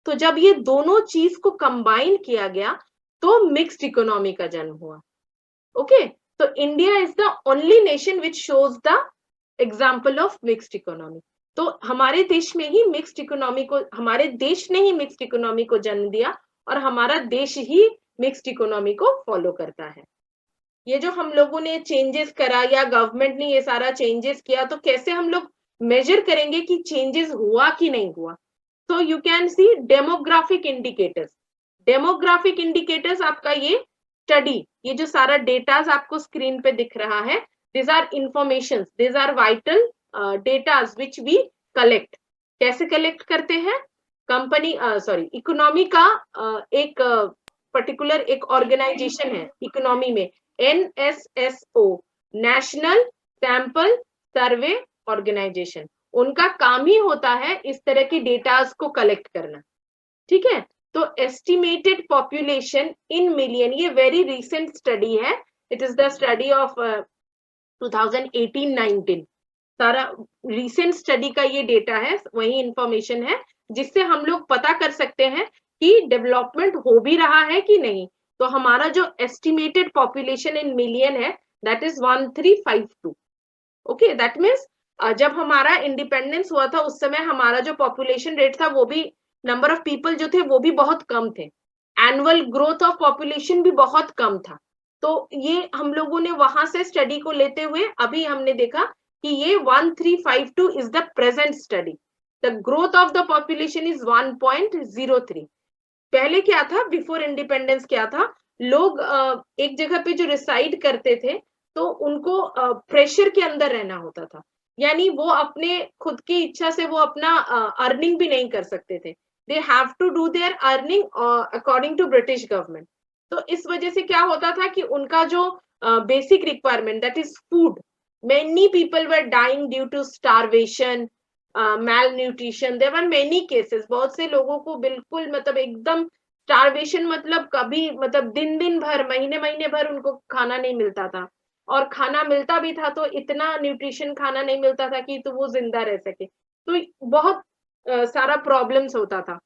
तो जब ये दोनों चीज को कंबाइन किया गया तो मिक्स्ड इकोनॉमी का जन्म हुआ। ओके, तो India is the only nation which shows the example of mixed economy. तो हमारे देश में ही मिक्स्ड इकोनॉमी को, हमारे देश ने ही मिक्स्ड इकोनॉमी को जन्म दिया और हमारा देश ही मिक्स्ड इकोनॉमी को फॉलो करता है। ये जो हम लोगों ने चेंजेस करा या गवर्नमेंट ने ये सारा चेंजेस किया, तो कैसे हम लोग मेजर करेंगे कि चेंजेस हुआ कि नहीं हुआ? So you can see demographic indicators. Demographic indicators आपका ये स्टडी, ये जो सारा डेटाज आपको स्क्रीन पे दिख रहा है, these are informations, these are vital datas which we collect. कैसे कलेक्ट करते हैं? कंपनी इकोनॉमी का एक पर्टिकुलर एक ऑर्गेनाइजेशन है इकोनॉमी में, NSSO, national sample survey organisation, उनका काम ही होता है इस तरह की डेटास को कलेक्ट करना, ठीक है। तो एस्टिमेटेड पॉपुलेशन इन मिलियन, ये वेरी रिसेंट स्टडी है, it is the study of 2018-19, सारा रिसेंट स्टडी का ये डेटा है, वही इंफॉर्मेशन है जिससे हम लोग पता कर सकते हैं कि डेवलपमेंट हो भी रहा है कि नहीं। तो हमारा जो एस्टिमेटेड पॉपुलेशन इन मिलियन है that is 1352। Okay, that means जब हमारा इंडिपेंडेंस हुआ था उस समय हमारा जो पॉपुलेशन रेट था वो भी, नंबर ऑफ पीपल जो थे वो भी बहुत कम थे, एनुअल ग्रोथ ऑफ पॉपुलेशन भी बहुत कम था। तो ये हम लोगों ने वहां से स्टडी को लेते हुए अभी हमने देखा कि ये 1352 is the present study, the growth of the population is 1.03। पहले क्या था, बिफोर इंडिपेंडेंस क्या था, लोग एक जगह पे जो रिसाइड करते थे तो उनको प्रेशर के अंदर रहना होता था, यानी वो अपने खुद की इच्छा से वो अपना अर्निंग भी नहीं कर सकते थे, they have to do their earning according to British government. तो इस वजह से क्या होता था कि उनका जो basic requirement that is food, many people were dying due to starvation, malnutrition, there were many cases, बहुत से लोगों को बिल्कुल मतलब एकदम स्टारवेशन, मतलब कभी मतलब दिन भर महीने भर उनको खाना नहीं मिलता था, और खाना मिलता भी था तो इतना न्यूट्रिशन खाना नहीं मिलता था कि तो वो जिंदा रह सके, तो बहुत सारा प्रॉब्लम्स होता था।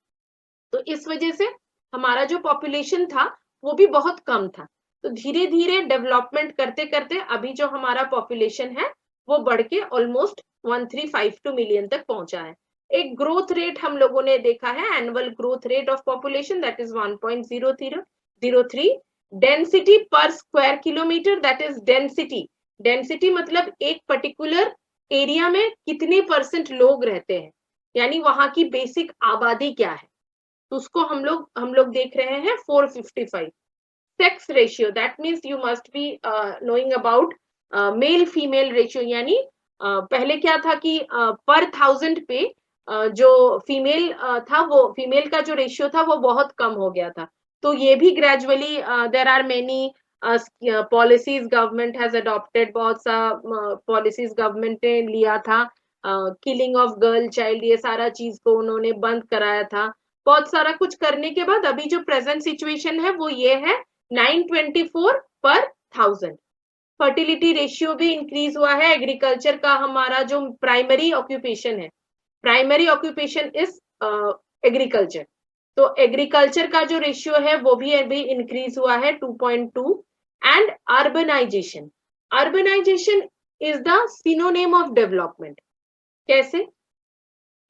तो इस वजह से हमारा जो पॉपुलेशन था वो भी बहुत कम था। तो धीरे धीरे डेवलपमेंट करते करते अभी जो हमारा पॉपुलेशन है वो बढ़ के ऑलमोस्ट 1352 मिलियन तक पहुंचा है। एक ग्रोथ रेट हम लोगों ने देखा है, annual growth rate of population that is 1.03। Density per square kilometre, that is density, density मतलब एक पर्टिकुलर एरिया में कितने % लोग रहते हैं, यानी वहां की बेसिक आबादी क्या है, तो उसको हम लोग देख रहे हैं 455। Sex ratio, that means you must be knowing about male female ratio, यानी पहले क्या था कि पर 1000 पे जो फीमेल था, वो फीमेल का जो रेशियो था वो बहुत कम हो गया था। तो ये भी gradually there are many policies government has adopted, बहुत सा पॉलिसीज गवर्नमेंट ने लिया था, किलिंग ऑफ गर्ल चाइल्ड, ये सारा चीज को उन्होंने बंद कराया था। बहुत सारा कुछ करने के बाद अभी जो प्रेजेंट सिचुएशन है वो ये है 924 पर 1000। फर्टिलिटी रेशियो भी इंक्रीज हुआ है। एग्रीकल्चर का हमारा जो प्राइमरी ऑक्यूपेशन है, प्राइमरी ऑक्यूपेशन इज एग्रीकल्चर, तो एग्रीकल्चर का जो रेशियो है वो भी अभी इंक्रीज हुआ है 2.2। And urbanisation, urbanisation is the synonym of development. कैसे?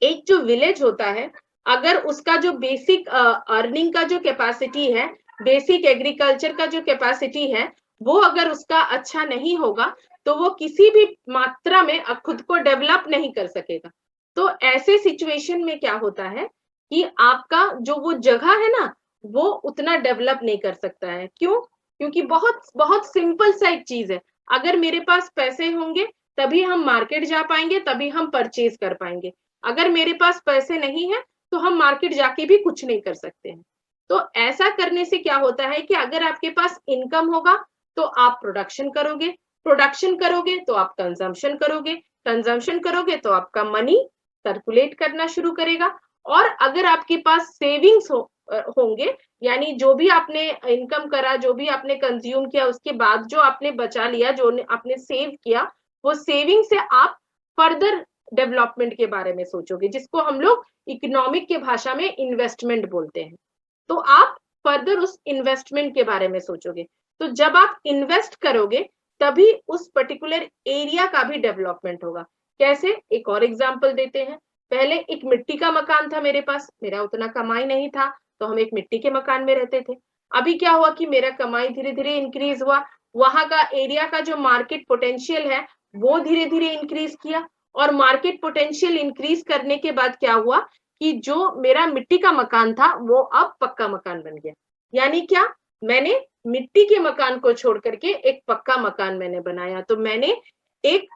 एक जो विलेज होता है, अगर उसका जो बेसिक अर्निंग का जो कैपेसिटी है, बेसिक एग्रीकल्चर का जो कैपेसिटी है, वो अगर उसका अच्छा नहीं होगा तो वो किसी भी मात्रा में खुद को डेवलप नहीं कर सकेगा। तो ऐसे सिचुएशन में क्या होता है कि आपका जो वो जगह है ना, वो उतना डेवलप नहीं कर सकता है। क्यों? क्योंकि बहुत बहुत सिंपल सा एक चीज है, अगर मेरे पास पैसे होंगे तभी हम मार्केट जा पाएंगे, तभी हम परचेज कर पाएंगे। अगर मेरे पास पैसे नहीं है तो हम मार्केट जाके भी कुछ नहीं कर सकते हैं। तो ऐसा करने से क्या होता है कि अगर आपके पास इनकम होगा तो आप प्रोडक्शन करोगे, प्रोडक्शन करोगे तो आप कंजम्पशन करोगे, कंजम्पशन करोगे तो आपका मनी सर्कुलेट करना शुरू करेगा। और अगर आपके पास सेविंग्स होंगे, यानी जो भी आपने इनकम करा, जो भी आपने कंज्यूम किया, उसके बाद जो आपने बचा लिया, जो आपने सेव किया, वो सेविंग से आप फर्दर डेवलपमेंट के बारे में सोचोगे, जिसको हम लोग इकोनॉमिक के भाषा में इन्वेस्टमेंट बोलते हैं। तो आप फर्दर उस इन्वेस्टमेंट के बारे में सोचोगे। तो जब आप इन्वेस्ट करोगे तभी उस पर्टिकुलर एरिया का भी डेवलपमेंट होगा। कैसे? एक और एग्जांपल देते हैं। पहले एक मिट्टी का मकान था मेरे पास, मेरा उतना कमाई नहीं था तो हम एक मिट्टी के मकान में रहते थे। अभी क्या हुआ कि मेरा कमाई धीरे धीरे इंक्रीज हुआ, वहां का एरिया का जो मार्केट पोटेंशियल है वो धीरे धीरे इंक्रीज किया, और मार्केट पोटेंशियल इंक्रीज करने के बाद क्या हुआ कि जो मेरा मिट्टी का मकान था वो अब पक्का मकान बन गया। यानी क्या, मैंने मिट्टी के मकान को छोड़ करके एक पक्का मकान मैंने बनाया। तो मैंने एक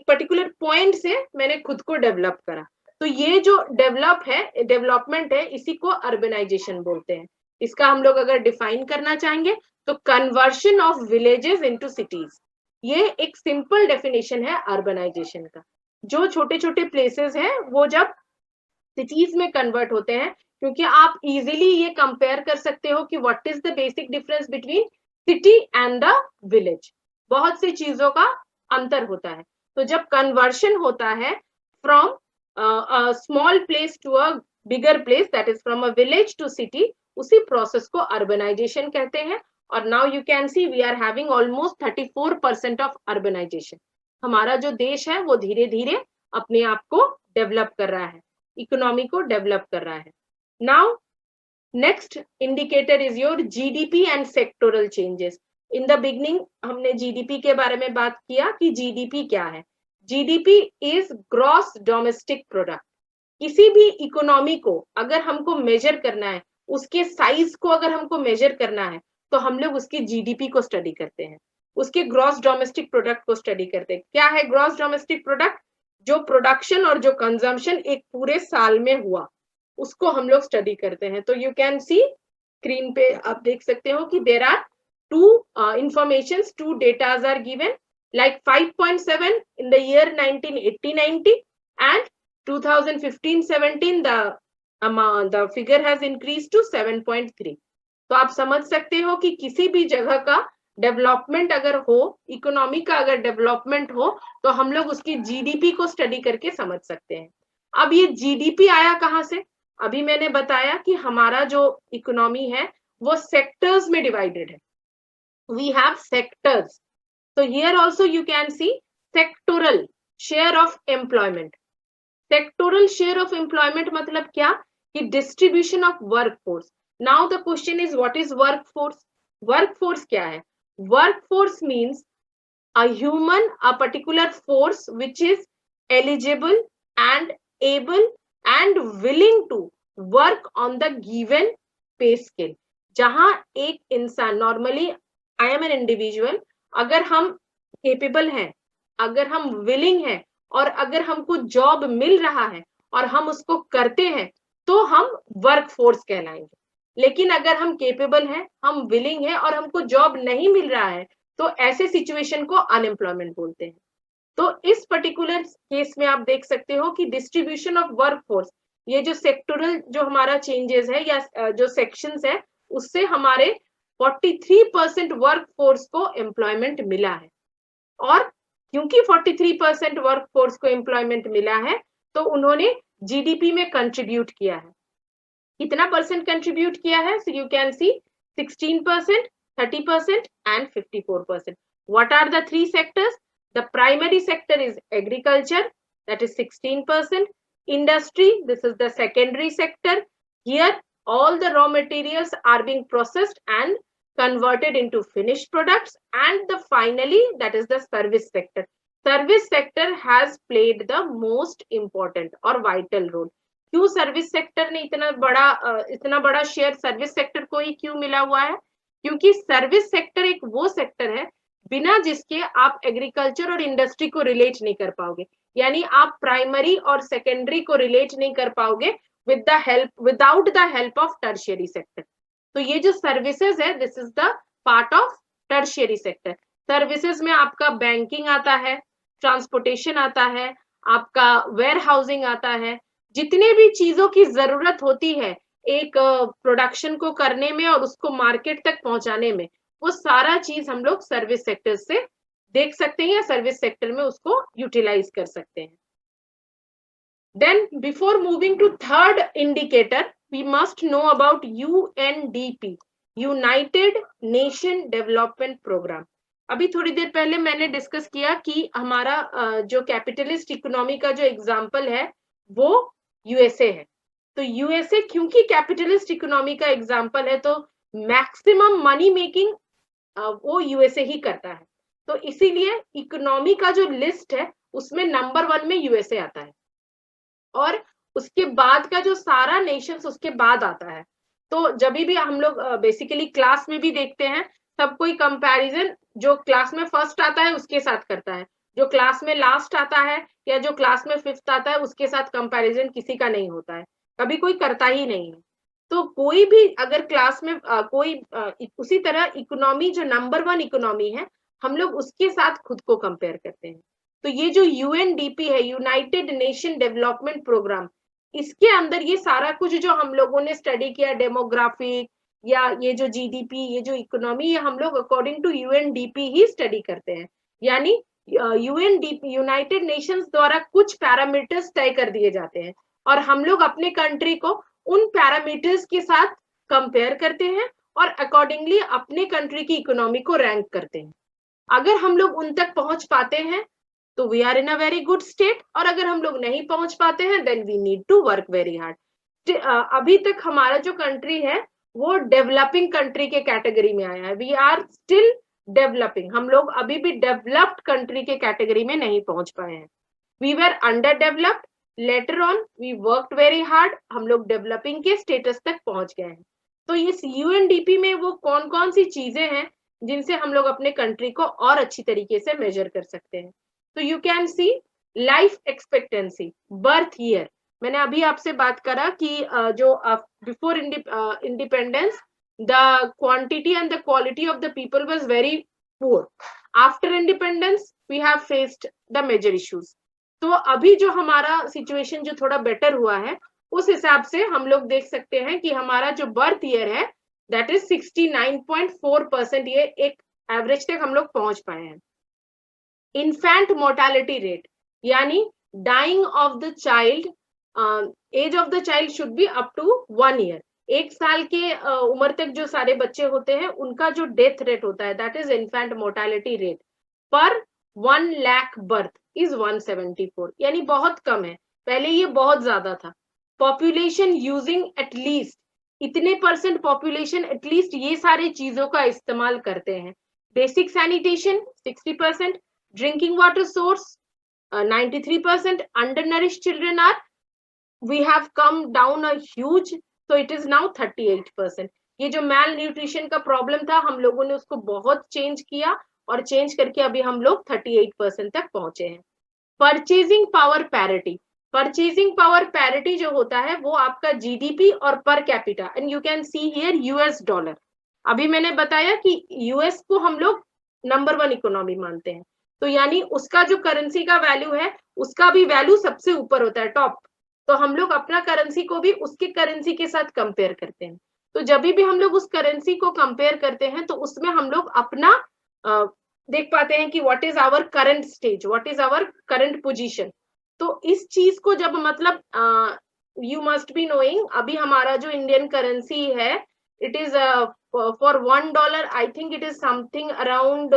पर्टिकुलर पॉइंट से मैंने खुद को डेवलप करा। तो ये जो डेवलपमेंट है, इसी को अर्बनाइजेशन बोलते हैं। इसका हम लोग अगर डिफाइन करना चाहेंगे तो conversion of villages into cities, ये एक सिंपल डेफिनेशन है अर्बनाइजेशन का। जो छोटे छोटे प्लेसेस हैं वो जब सिटीज में कन्वर्ट होते हैं, क्योंकि आप इजीली ये कंपेयर कर सकते हो कि what is the basic difference between city and the village. बहुत सी चीजों का अंतर होता है। तो जब कन्वर्शन होता है from small place to a bigger place, that is from a village to city, उसी प्रोसेस को अर्बनाइजेशन कहते हैं। और now you can see we are having almost 34% of urbanisation. हमारा जो देश है वो धीरे धीरे अपने आप को डेवलप कर रहा है, इकोनॉमी को डेवलप कर रहा है। Now next indicator is your GDP and sectoral changes. In the beginning हमने जीडीपी के बारे में बात किया कि जीडीपी क्या है। GDP is gross domestic product. किसी भी इकोनॉमी को अगर हमको मेजर करना है, उसके साइज को अगर हमको मेजर करना है, तो हम लोग उसकी जीडीपी को स्टडी करते हैं, उसके ग्रॉस डोमेस्टिक प्रोडक्ट को स्टडी करते हैं। क्या है ग्रॉस डोमेस्टिक प्रोडक्ट? जो प्रोडक्शन और जो कंजम्पशन एक पूरे साल में हुआ, उसको हम लोग स्टडी करते हैं। तो यू कैन सी स्क्रीन पे आप देख सकते हो कि there are two informations, two datas are given, like 5.7 in the year 1980-90 and 2015-17 the figure has increased to 7.3। तो आप समझ सकते हो कि किसी भी जगह का डेवलपमेंट अगर हो, इकोनॉमी का अगर डेवलपमेंट हो, तो हम लोग उसकी जीडीपी को स्टडी करके समझ सकते हैं। अब ये जीडीपी आया कहां से? अभी मैंने बताया कि हमारा जो इकोनॉमी है वो सेक्टर्स में डिवाइडेड है। We have sectors. So here also you can see sectoral share of employment. Sectoral share of employment मतलब क्या कि distribution of workforce. Now the question is what is workforce? Workforce क्या है? Workforce means a human, a particular force which is eligible and able and willing to work on the given pay scale. जहां एक इंसान, normally I am an individual, अगर हम capable हैं, अगर हम विलिंग हैं और अगर हमको जॉब मिल रहा है और हम उसको करते हैं, तो हम वर्कफोर्स कहलाएंगे। लेकिन अगर हम केपेबल हैं, हम विलिंग हैं और हमको जॉब नहीं मिल रहा है, तो ऐसे सिचुएशन को अनएम्प्लॉयमेंट बोलते हैं। तो इस पर्टिकुलर केस में आप देख सकते हो कि डिस्ट्रीब्यूशन ऑफ वर्कफोर्स, ये जो सेक्टोरल जो हमारा चेंजेस है या जो सेक्शंस है, उससे हमारे 43% वर्कफोर्स को एम्प्लॉयमेंट मिला है। और क्योंकि 43% वर्कफोर्स को एम्प्लॉयमेंट मिला है, तो उन्होंने जीडीपी में कंट्रीब्यूट किया है। कितना परसेंट कंट्रीब्यूट किया है? So you can see 16%, 30% and 54%। What are the three sectors? The primary sector is agriculture, that is 16%, industry, this is the secondary sector, here all the raw materials are being processed and converted into finished products, and the finally that is the service sector. Service sector has played the most important or vital role. क्यों service sector ने इतना बड़ा share service sector को ही क्यों मिला हुआ है? क्योंकि सर्विस सेक्टर एक वो सेक्टर है बिना जिसके आप एग्रीकल्चर और इंडस्ट्री को रिलेट नहीं कर पाओगे। यानी आप प्राइमरी और सेकेंडरी को रिलेट नहीं कर पाओगे without the help of tertiary sector. तो ये जो सर्विसेज है, this is the part of tertiary sector. Services में आपका बैंकिंग आता है, ट्रांसपोर्टेशन आता है, आपका वेयर हाउसिंग आता है। जितने भी चीजों की जरूरत होती है एक प्रोडक्शन को करने में और उसको मार्केट तक पहुंचाने में, वो सारा चीज हम लोग सर्विस सेक्टर से देख सकते हैं या सर्विस सेक्टर में उसको यूटिलाइज कर सकते हैं। Then before moving to third indicator, we must know about UNDP, United Nation Development Programme. अभी थोड़ी देर पहले मैंने डिस्कस किया कि हमारा जो कैपिटलिस्ट इकोनॉमी का जो एग्जाम्पल है वो यूएसए है। तो यूएसए क्योंकि कैपिटलिस्ट इकोनॉमी का एग्जाम्पल है, तो मैक्सिमम मनी मेकिंग वो यूएसए ही करता है। तो इसीलिए इकोनॉमी का जो लिस्ट है उसमें नंबर 1 में यूएसए आता है। और उसके बाद का जो सारा नेशंस उसके बाद आता है। तो जब भी हम लोग बेसिकली क्लास में भी देखते हैं, सब कोई कंपैरिजन जो क्लास में फर्स्ट आता है उसके साथ करता है, जो क्लास में लास्ट आता है या जो क्लास में फिफ्थ आता है उसके साथ कंपैरिजन किसी का नहीं होता है, कभी कोई करता ही नहीं है। तो कोई भी अगर क्लास में उसी तरह इकोनॉमी जो नंबर 1 इकोनॉमी है, हम लोग उसके साथ खुद को कंपेयर करते हैं। तो ये जो यूएनडीपी है, यूनाइटेड नेशन डेवलपमेंट प्रोग्राम, इसके अंदर ये सारा कुछ जो हम लोगों ने स्टडी किया, डेमोग्राफिक या ये जो जीडीपी, ये जो इकोनॉमी, ये हम लोग अकॉर्डिंग टू यूएनडीपी ही स्टडी करते हैं। यानी यूएनडीपी, यूनाइटेड नेशंस द्वारा कुछ पैरामीटर्स तय कर दिए जाते हैं और हम लोग अपने कंट्री को उन पैरामीटर्स के साथ कंपेयर करते हैं और अकॉर्डिंगली अपने कंट्री की इकोनॉमी को रैंक करते हैं। अगर हम लोग उन तक पहुंच पाते हैं तो we are in a very good state, और अगर हम लोग नहीं पहुंच पाते हैं then we need to work very hard. अभी तक हमारा जो कंट्री है वो डेवलपिंग कंट्री के कैटेगरी में आया है। वी आर स्टिल डेवलपिंग, हम लोग अभी भी डेवलप्ड कंट्री के कैटेगरी में नहीं पहुंच पाए हैं। We were under developed, later on we worked very hard, हम लोग डेवलपिंग के स्टेटस तक पहुंच गए हैं। तो इस यूएनडीपी में वो कौन कौन सी चीजें हैं जिनसे हम लोग अपने कंट्री को और अच्छी तरीके से मेजर कर सकते हैं। तो you can see life expectancy, birth year. मैंने अभी आपसे बात करा कि जो before independence the quantity and the quality of the people was very poor. After independence we have faced the major issues. तो अभी जो हमारा सिचुएशन जो थोड़ा बेटर हुआ है, उस हिसाब से हम लोग देख सकते हैं कि हमारा जो बर्थ ईयर है दैट इज 69.4%, ये एक एवरेज तक हम लोग पहुंच पाए हैं। इन्फेंट मोर्टालिटी रेट, यानी dying of the child, age of the child should be up to 1 year. 1 साल के उम्र तक जो सारे बच्चे होते हैं उनका जो डेथ रेट होता है that is infant mortality rate पर 1 लाख बर्थ इज 174, यानी बहुत कम है। पहले ये बहुत ज्यादा था। पॉपुलेशन यूजिंग एटलीस्ट, इतने परसेंट पॉपुलेशन एटलीस्ट ये सारी चीजों का इस्तेमाल करते हैं। Basic sanitation 60%, drinking water source 93%, undernourished children are, we have come down a huge, so it is now 38%। ये जो मैल न्यूट्रिशन का प्रॉब्लम था हम लोगों ने उसको बहुत चेंज किया और चेंज करके अभी हम लोग 38% तक पहुंचे हैं। Purchasing power parity, purchasing power parity जो होता है वो आपका जीडीपी और per capita, and you can see here US dollar. अभी मैंने बताया कि यूएस को हम लोग नंबर 1 इकोनॉमी मानते हैं, तो यानी उसका जो करेंसी का वैल्यू है उसका भी वैल्यू सबसे ऊपर होता है, टॉप। तो हम लोग अपना करेंसी को भी उसके करेंसी के साथ कंपेयर करते हैं। तो जब भी हम लोग उस करेंसी को कंपेयर करते हैं तो उसमें हम लोग अपना देख पाते हैं कि what is our current stage, what is our current position. तो इस चीज को जब मतलब यू मस्ट बी नोइंग, अभी हमारा जो इंडियन करेंसी है it is for $1 I think it is something around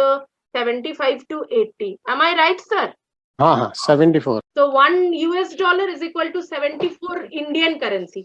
75 to 80. Am I right, sir? हाँ 74. So $1 is equal to 74 Indian currency.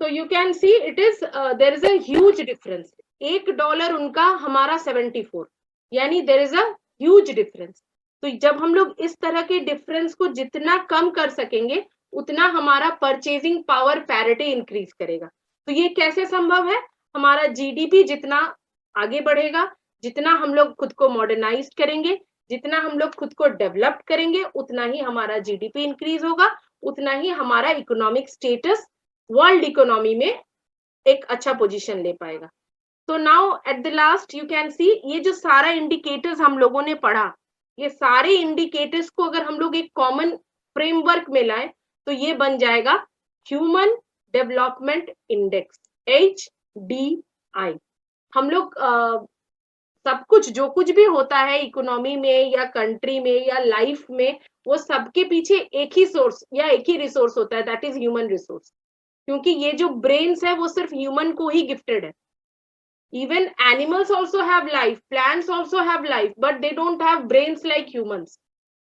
So you can see it is there is a huge difference. $1 उनका, हमारा 74, यानी there is a huge difference. तो जब हम लोग इस तरह के डिफरेंस को जितना कम कर सकेंगे उतना हमारा परचेजिंग पावर पैरिटी इंक्रीज करेगा। तो ये कैसे संभव है? हमारा जीडीपी जितना आगे बढ़ेगा, जितना हम लोग खुद को मॉडर्नाइज करेंगे, जितना हम लोग खुद को डेवलप करेंगे, उतना ही हमारा जीडीपी इंक्रीज होगा, उतना ही हमारा इकोनॉमिक स्टेटस वर्ल्ड इकोनॉमी में एक अच्छा पोजीशन ले पाएगा। तो now at the last you can सी ये जो सारा इंडिकेटर्स हम लोगों ने पढ़ा, ये सारे इंडिकेटर्स को अगर हम लोग एक कॉमन फ्रेमवर्क में लाए तो ये बन जाएगा ह्यूमन डेवलपमेंट इंडेक्स, HDI। हम लोग सब कुछ जो कुछ भी होता है इकोनॉमी में या कंट्री में या लाइफ में, वो सबके पीछे एक ही सोर्स या एक ही रिसोर्स होता है, दैट इज ह्यूमन रिसोर्स। क्योंकि ये जो ब्रेन्स है वो सिर्फ ह्यूमन को ही गिफ्टेड है। Even animals also have life, plants also have life, but they don't have brains like humans.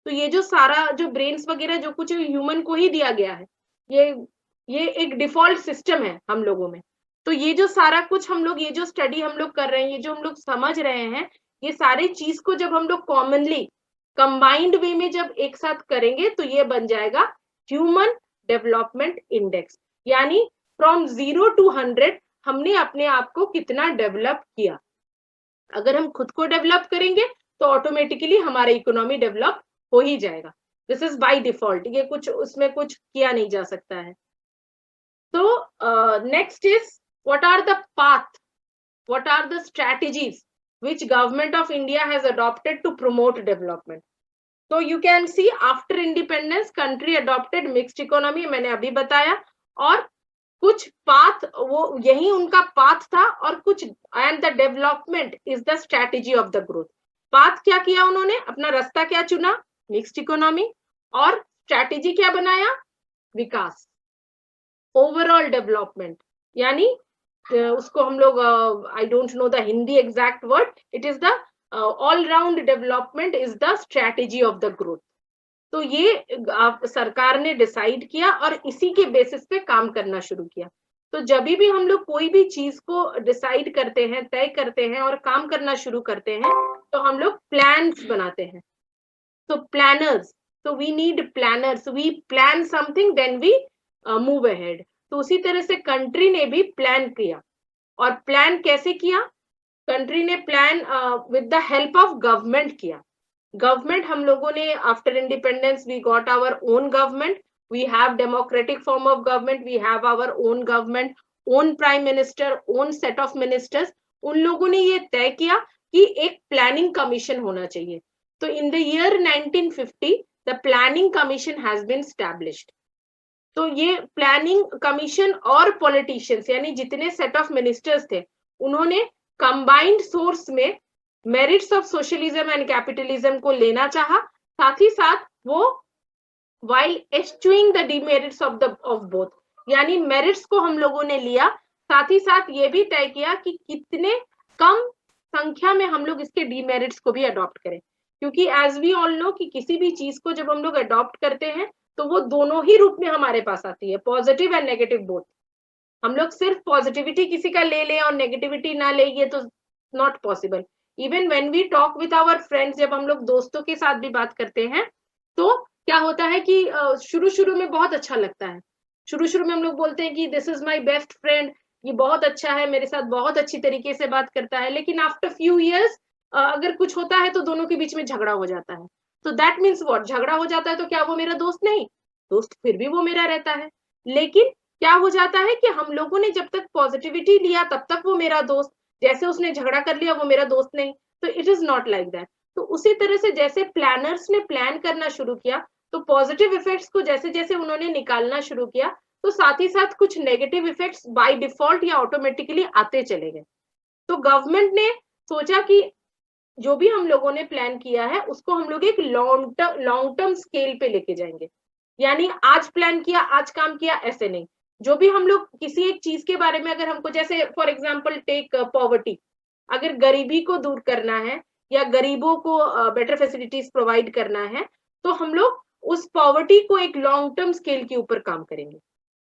तो ये जो सारा जो ब्रेन्स वगैरह जो कुछ ह्यूमन को ही दिया गया है, ये एक डिफॉल्ट सिस्टम है हम लोगों में। तो ये जो सारा कुछ हम लोग, ये जो स्टडी हम लोग कर रहे हैं, ये जो हम लोग समझ रहे हैं, ये सारी चीज को जब हम लोग कॉमनली कंबाइंड वे में जब एक साथ करेंगे तो ये बन जाएगा ह्यूमन डेवलपमेंट इंडेक्स, यानी फ्रॉम 0 to 100 हमने अपने आप को कितना डेवलप किया। अगर हम खुद को डेवलप करेंगे तो ऑटोमेटिकली हमारा इकोनॉमी डेवलप हो ही जाएगा। दिस इज बाय डिफॉल्ट, ये कुछ उसमें कुछ किया नहीं जा सकता है। तो next is what are the path, what are the strategies which government of India has adopted to promote development? So you can see after independence country adopted mixed economy, मैंने अभी बताया, और कुछ पाथ वो यही उनका पाथ था, और कुछ and the development is the strategy of the growth। Path क्या किया उन्होंने, अपना रास्ता क्या चुना, मिक्स्ड इकोनॉमी, और स्ट्रैटेजी क्या बनाया, विकास, ओवरऑल डेवलपमेंट, यानी उसको हम लोग I don't know the Hindi exact word, it is the all round development is the strategy of the growth. तो ये सरकार ने डिसाइड किया और इसी के बेसिस पे काम करना शुरू किया। तो जब भी हम लोग कोई भी चीज को डिसाइड करते हैं, तय करते हैं और काम करना शुरू करते हैं, तो हम लोग प्लान्स बनाते हैं। तो प्लानर्स, तो we need planners, we plan something then we move ahead. तो उसी तरह से कंट्री ने भी प्लान किया, और प्लान कैसे किया, कंट्री ने plan with the help of government किया। गवर्नमेंट हम लोगों ने after independence we got our own government, we have democratic form of government, we have our own government, own prime minister, own set of ministers. उन लोगों ने ये तय किया कि एक प्लानिंग कमीशन होना चाहिए। तो in the year 1950 the planning commission has been established. तो ये प्लानिंग कमीशन और पॉलिटिशियंस यानी जितने सेट ऑफ मिनिस्टर्स थे, उन्होंने कंबाइंड सोर्स में merits of socialism and capitalism को लेना चाहा, साथ ही साथ वो while eschewing the demerits of both, यानी मेरिट्स को हम लोगों ने लिया, साथ ही साथ ये भी तय किया कि कितने कम संख्या में हम लोग इसके डीमेरिट्स को भी अडॉप्ट करें। क्योंकि एज वी ऑल नो कि किसी भी चीज को जब हम लोग अडॉप्ट करते हैं तो वो दोनों ही रूप में हमारे पास आती है, पॉजिटिव एंड नेगेटिव बोथ। हम लोग सिर्फ पॉजिटिविटी किसी का ले लें और नेगेटिविटी ना ले, ये तो not possible. Even when we talk with our friends, जब हम लोग दोस्तों के साथ भी बात करते हैं तो क्या होता है कि शुरू शुरू में बहुत अच्छा लगता है, शुरू शुरू में हम लोग बोलते हैं कि this is my best friend, ये बहुत अच्छा है, मेरे साथ बहुत अच्छी तरीके से बात करता है। लेकिन आफ्टर फ्यू इयर्स अगर कुछ होता है तो दोनों के बीच में झगड़ा हो जाता है। तो दैट मीन्स व्हाट, झगड़ा हो जाता है तो क्या वो मेरा दोस्त नहीं, दोस्त फिर भी वो मेरा रहता है। लेकिन क्या हो जाता है कि हम लोगों ने जब तक पॉजिटिविटी लिया तब तक वो मेरा दोस्त, जैसे उसने झगड़ा कर लिया वो मेरा दोस्त नहीं। तो it is not like that. तो उसी तरह से जैसे प्लानर्स ने प्लान करना शुरू किया, तो पॉजिटिव इफेक्ट्स को जैसे जैसे उन्होंने निकालना शुरू किया, तो साथ ही साथ कुछ नेगेटिव इफेक्ट्स बाय डिफॉल्ट या ऑटोमेटिकली आते चले गए। तो गवर्नमेंट ने सोचा कि जो भी हम लोगों ने प्लान किया है उसको हम लोग एक लॉन्ग टर्म स्केल पे लेके जाएंगे। यानी आज प्लान किया, आज काम किया, ऐसे नहीं। जो भी हम लोग किसी एक चीज के बारे में अगर हमको, जैसे फॉर एग्जाम्पल टेक पॉवर्टी, अगर गरीबी को दूर करना है या गरीबों को बेटर फैसिलिटीज प्रोवाइड करना है, तो हम लोग उस पॉवर्टी को एक लॉन्ग टर्म स्केल के ऊपर काम करेंगे।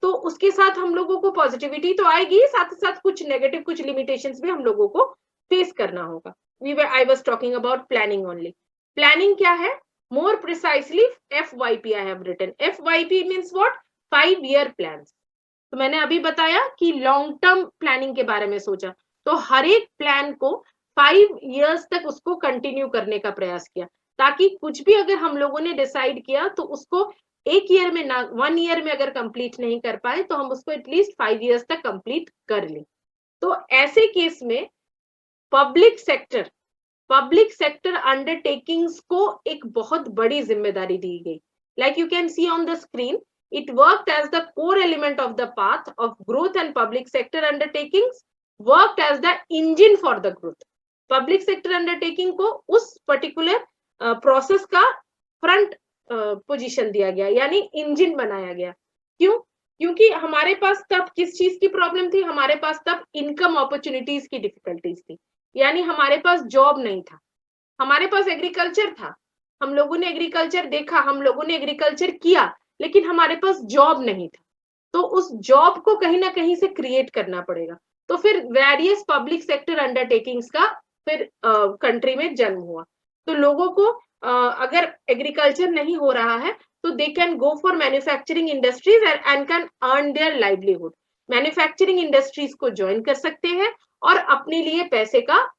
तो उसके साथ हम लोगों को पॉजिटिविटी तो आएगी, साथ ही साथ कुछ नेगेटिव, कुछ लिमिटेशंस भी हम लोगों को फेस करना होगा। I was talking about planning only. Planning क्या है? More precisely, FYP I have written. FYP means what? 5-year plans. तो मैंने अभी बताया कि लॉन्ग टर्म प्लानिंग के बारे में सोचा, तो हर एक प्लान को 5 years तक उसको कंटिन्यू करने का प्रयास किया, ताकि कुछ भी अगर हम लोगों ने डिसाइड किया तो उसको एक ईयर में ना 1 year में अगर कंप्लीट नहीं कर पाए तो हम उसको एटलीस्ट 5 years तक कंप्लीट कर लें। तो ऐसे केस में पब्लिक सेक्टर अंडरटेकिंग्स को एक बहुत बड़ी जिम्मेदारी दी गई। Like you can see on the screen, it worked as the core element of the path of growth and public sector undertakings worked as the engine for the growth. Public sector undertaking को उस particular process का front position दिया गया, यानी engine बनाया गया। क्यों? क्योंकि हमारे पास तब किस चीज की प्रॉब्लम थी, हमारे पास तब इनकम अपॉर्चुनिटीज की डिफिकल्टीज थी, यानी हमारे पास जॉब नहीं था। हमारे पास एग्रीकल्चर था, हम लोगों ने एग्रीकल्चर देखा, हम लोगों ने एग्रीकल्चर किया, लेकिन हमारे पास जॉब नहीं था। तो उस जॉब को कहीं ना कहीं से क्रिएट करना पड़ेगा। तो फिर वेरियस पब्लिक सेक्टर अंडरटेकिंग्स का फिर कंट्री में जन्म हुआ। तो लोगों को अगर एग्रीकल्चर नहीं हो रहा है so they can go for manufacturing industries and can earn their livelihood. Manufacturing industries को ज्वाइन कर सकते हैं और अपने लिए पैसे का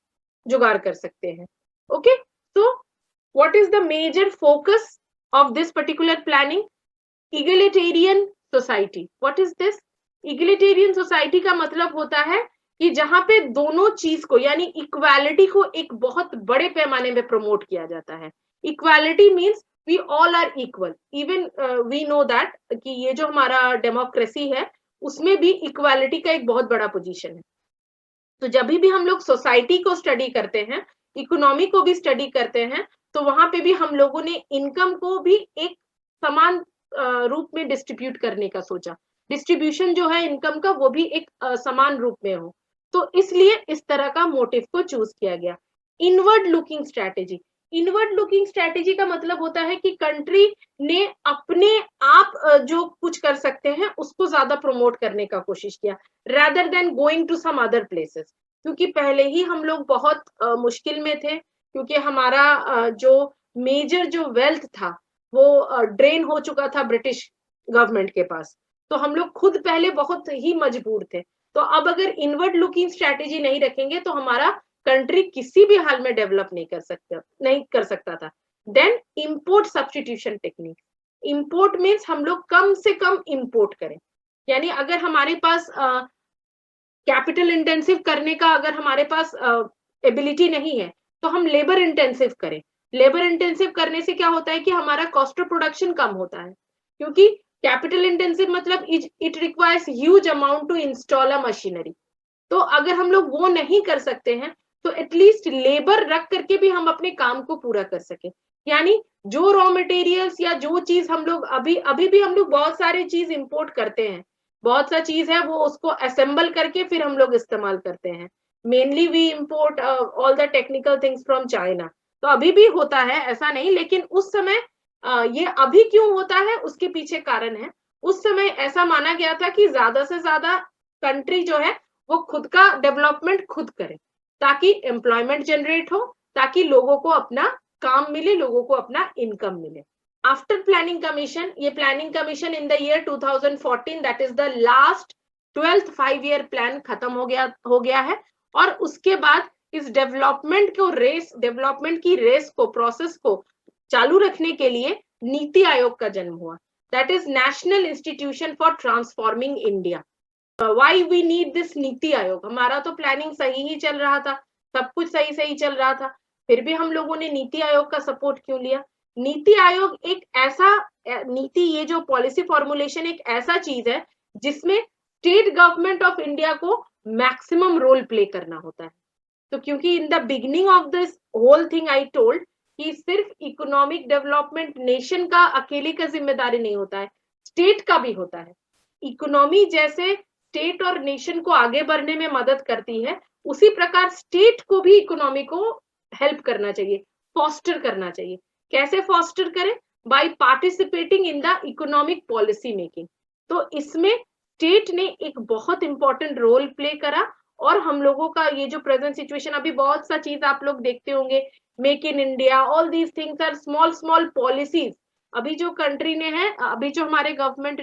जुगाड़ कर सकते हैं. Okay, so what is the major focus of this particular planning? Egalitarian society. What is this? Egalitarian society का मतलब होता है कि जहां पे दोनों चीज को यानी इक्वालिटी को एक बहुत बड़े पैमाने में प्रमोट किया जाता है. Equality means we all are equal. Even we know that कि ये जो हमारा डेमोक्रेसी है उसमें भी इक्वालिटी का एक बहुत बड़ा पोजीशन है. तो जब भी हम लोग सोसाइटी को स्टडी करते हैं, इकोनॉमी को भी स्टडी करते हैं, तो वहां पे भी हम लोगों ने इनकम को भी एक समान रूप में डिस्ट्रीब्यूट करने का सोचा. डिस्ट्रीब्यूशन जो है इनकम का वो भी एक समान रूप में हो. तो इसलिए इस तरह का मोटिव को चूज किया गया. Inward looking strategy. Inward looking strategy का मतलब होता है कि कंट्री ने अपने आप जो कुछ कर सकते हैं उसको ज्यादा प्रमोट करने का कोशिश किया rather than going to some other places. क्योंकि पहले ही हम लोग बहुत मुश्किल में थे, क्योंकि हमारा जो मेजर जो वेल्थ था वो ड्रेन हो चुका था ब्रिटिश गवर्नमेंट के पास. तो हम लोग खुद पहले बहुत ही मजबूर थे. तो अब अगर इनवर्ड लुकिंग स्ट्रैटेजी नहीं रखेंगे तो हमारा कंट्री किसी भी हाल में डेवलप नहीं कर सकता था. Then import substitution technique. Import means हम लोग कम से कम इंपोर्ट करें. यानी अगर हमारे पास कैपिटल इंटेंसिव करने का अगर हमारे पास एबिलिटी नहीं है तो हम लेबर इंटेंसिव करें. लेबर इंटेंसिव करने से क्या होता है कि हमारा कॉस्ट ऑफ प्रोडक्शन कम होता है, क्योंकि कैपिटल इंटेंसिव मतलब it requires huge amount to install a machinery. तो अगर हम लोग वो नहीं कर सकते हैं तो एटलीस्ट लेबर रख करके भी हम अपने काम को पूरा कर सके. यानी जो रॉ मटेरियल्स या जो चीज हम लोग अभी भी हम लोग बहुत सारे चीज इंपोर्ट करते हैं, बहुत सा चीज है वो उसको असेंबल करके फिर हम लोग इस्तेमाल करते हैं. Mainly we import all the technical things from China. तो अभी भी होता है, ऐसा नहीं, लेकिन उस समय ये अभी क्यों होता है उसके पीछे कारण है. उस समय ऐसा माना गया था कि ज्यादा से ज्यादा कंट्री जो है वो खुद का डेवलपमेंट खुद करे, ताकि एम्प्लॉयमेंट जनरेट हो, ताकि लोगों को अपना काम मिले, लोगों को अपना इनकम मिले. आफ्टर प्लानिंग कमीशन, ये planning commission in the year 2014 that is the last 12th 5-year plan खत्म हो गया है. और उसके बाद इस डेवलपमेंट की रेस को, प्रोसेस को चालू रखने के लिए नीति आयोग का जन्म हुआ. That is national institution for transforming India. Why we need this NITI Aayog? हमारा तो प्लानिंग सही ही चल रहा था, सब कुछ सही चल रहा था, फिर भी हम लोगों ने नीति आयोग का सपोर्ट क्यों लिया? नीति आयोग एक ऐसा नीति, ये जो पॉलिसी फॉर्मुलेशन एक ऐसा चीज है जिसमें स्टेट गवर्नमेंट ऑफ इंडिया को मैक्सिमम रोल प्ले करना होता है. तो क्योंकि in the beginning of this whole thing I told कि सिर्फ इकोनॉमिक डेवलपमेंट नेशन का अकेले का जिम्मेदारी नहीं होता है, स्टेट का भी होता है. इकोनॉमी जैसे स्टेट और नेशन को आगे बढ़ने में मदद करती है, उसी प्रकार स्टेट को भी इकोनॉमी को हेल्प करना चाहिए, फॉस्टर करना चाहिए. कैसे फॉस्टर करें? By participating in the economic policy making. तो इसमें स्टेट ने एक बहुत इंपॉर्टेंट रोल प्ले करा. और हम लोगों का ये जो प्रेजेंट सिचुएशन, अभी बहुत सा चीज आप लोग देखते होंगे, make in India, all these things are small policies. अभी जो कंट्री ने है, अभी जो हमारे गवर्नमेंट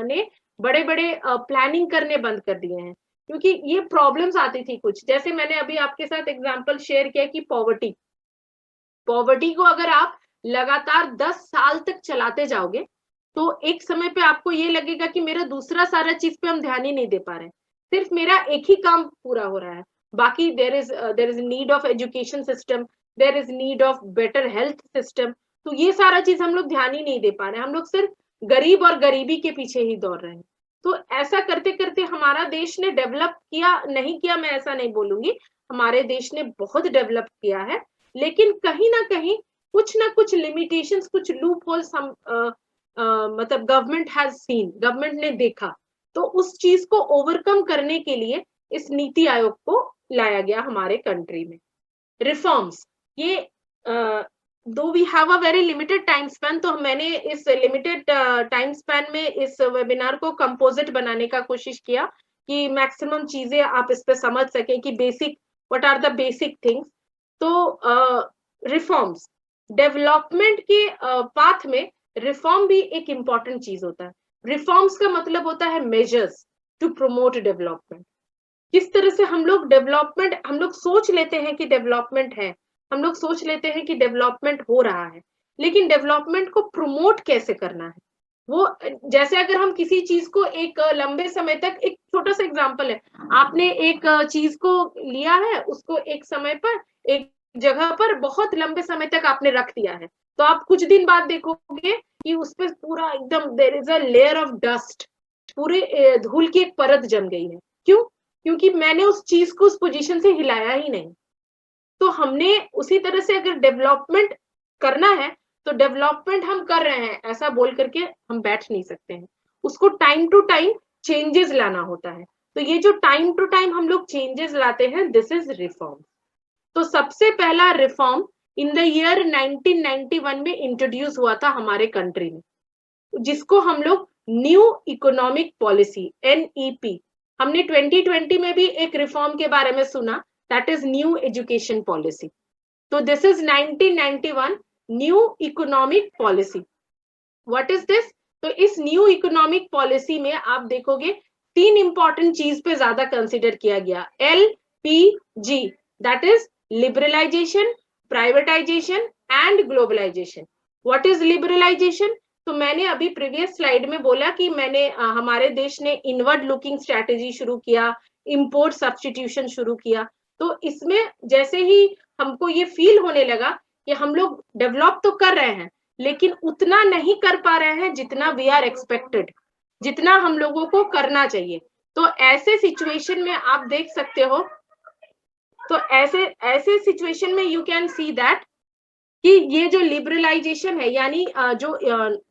ने बड़े प्लानिंग करने बंद कर दिए हैं, क्योंकि ये प्रॉब्लम्स आती थी कुछ. जैसे मैंने अभी आपके साथ एग्जांपल शेयर किया कि पॉवर्टी को अगर आप लगातार 10 साल तक चलाते जाओगे तो एक समय पे आपको ये लगेगा कि मेरा दूसरा सारा चीज पे हम ध्यान ही नहीं दे पा रहे हैं, सिर्फ मेरा एक ही काम पूरा हो रहा है. बाकी there is need of education system, there is need of better health system. तो ये सारा चीज हम लोग ध्यान ही नहीं दे पा रहे हैं, हम लोग सिर्फ गरीब और गरीबी के पीछे ही दौड़ रहे हैं. तो ऐसा करते करते हमारा देश ने डेवलप किया नहीं किया, मैं ऐसा नहीं बोलूंगी, हमारे देश ने बहुत डेवलप किया है, लेकिन कहीं ना कहीं कुछ ना कुछ लिमिटेशंस, कुछ लूप होल्स हम मतलब गवर्नमेंट ने देखा. तो उस चीज को ओवरकम करने के लिए इस नीति आयोग को लाया गया हमारे कंट्री में. रिफॉर्म्स, ये दो we have a very limited time span, तो मैंने इस लिमिटेड टाइम स्पैन में इस वेबिनार को कंपोजिट बनाने का कोशिश किया कि मैक्सिमम चीजें आप इस पे समझ सकें कि basic, what are the basic things. तो रिफॉर्म्स, डेवलपमेंट के पाथ में रिफॉर्म भी एक इंपॉर्टेंट चीज होता है। रिफॉर्म्स का मतलब होता है मेजर्स टू प्रमोट डेवलपमेंट। किस तरह से हम लोग डेवलपमेंट, हम लोग सोच लेते हैं कि डेवलपमेंट है, हम लोग सोच लेते हैं कि डेवलपमेंट हो रहा है, लेकिन डेवलपमेंट को प्रमोट कैसे करना है वो, जैसे अगर हम किसी चीज को एक लंबे समय तक, एक छोटा सा एग्जांपल है, आपने एक चीज को लिया है, उसको एक समय पर एक जगह पर बहुत लंबे समय तक आपने रख दिया है, तो आप कुछ दिन बाद देखोगे कि उस पर पूरा एकदम there is a layer of dust, पूरे धूल की एक परत जम गई है। क्यों? क्योंकि मैंने उस चीज को उस पोजीशन से हिलाया ही नहीं। तो हमने उसी तरह से अगर डेवलपमेंट करना है तो डेवलपमेंट हम कर रहे हैं ऐसा बोल करके हम बैठ नहीं सकते हैं, उसको टाइम टू टाइम चेंजेस लाना होता है। तो ये जो टाइम टू टाइम हम लोग चेंजेस लाते हैं, दिस इज रिफॉर्म। तो सबसे पहला रिफॉर्म इन द ईयर 1991 में इंट्रोड्यूस हुआ था हमारे कंट्री में, जिसको हम लोग न्यू इकोनॉमिक पॉलिसी NEP, हमने 2020 में भी एक रिफॉर्म के बारे में सुना, that is new education policy. तो this is 1991 new economic policy. What is this? तो इस न्यू इकोनॉमिक पॉलिसी में आप देखोगे 3 इंपॉर्टेंट चीज पे ज्यादा कंसिडर किया गया, LPG, that is liberalisation, privatisation and globalisation. What is liberalisation? तो मैंने अभी प्रीवियस स्लाइड में बोला कि मैंने हमारे देश ने इनवर्ड लुकिंग स्ट्रैटेजी शुरू किया, इंपोर्ट सब्स्टिट्यूशन शुरू किया। तो इसमें जैसे ही हमको ये फील होने लगा कि हम लोग डेवलप तो कर रहे हैं लेकिन उतना नहीं कर पा रहे हैं जितना वी आर एक्सपेक्टेड, जितना हम लोगों को करना चाहिए। तो ऐसे सिचुएशन में आप देख सकते हो, तो ऐसे सिचुएशन में यू कैन सी दैट कि ये जो लिबरलाइजेशन है, यानी जो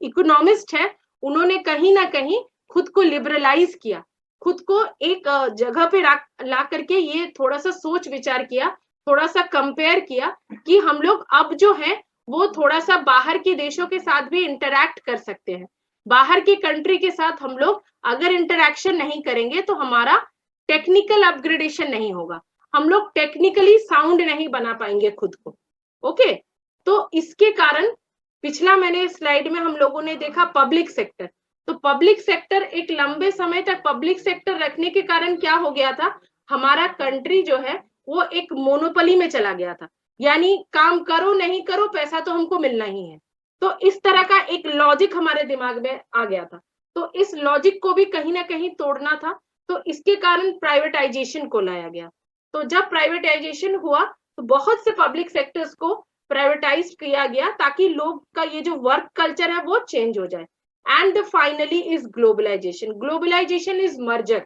इकोनॉमिस्ट है उन्होंने कहीं ना कहीं खुद को लिबरलाइज किया, खुद को एक जगह पे ला करके ये थोड़ा सा सोच विचार किया, थोड़ा सा कंपेयर किया कि हम लोग अब जो है वो थोड़ा सा बाहर के देशों के साथ भी इंटरैक्ट कर सकते हैं। बाहर की कंट्री के साथ हम लोग अगर इंटरैक्शन नहीं करेंगे तो हमारा टेक्निकल अपग्रेडेशन नहीं होगा, हम लोग टेक्निकली साउंड नहीं बना पाएंगे खुद को। ओके, तो इसके कारण पिछला मैंने स्लाइड में हम लोगों ने देखा पब्लिक सेक्टर। तो पब्लिक सेक्टर एक लंबे समय तक पब्लिक सेक्टर रखने के कारण क्या हो गया था, हमारा कंट्री जो है वो एक मोनोपोली में चला गया था, यानी काम करो नहीं करो पैसा तो हमको मिलना ही है। तो इस तरह का एक लॉजिक हमारे दिमाग में आ गया था, तो इस लॉजिक को भी कहीं ना कहीं तोड़ना था, तो इसके कारण प्राइवेटाइजेशन को लाया गया। तो जब प्राइवेटाइजेशन हुआ तो बहुत से पब्लिक सेक्टर्स को प्राइवेटाइज किया गया ताकि लोग का ये जो वर्क कल्चर है वो चेंज हो जाए। And finally is globalisation. Globalisation is merger,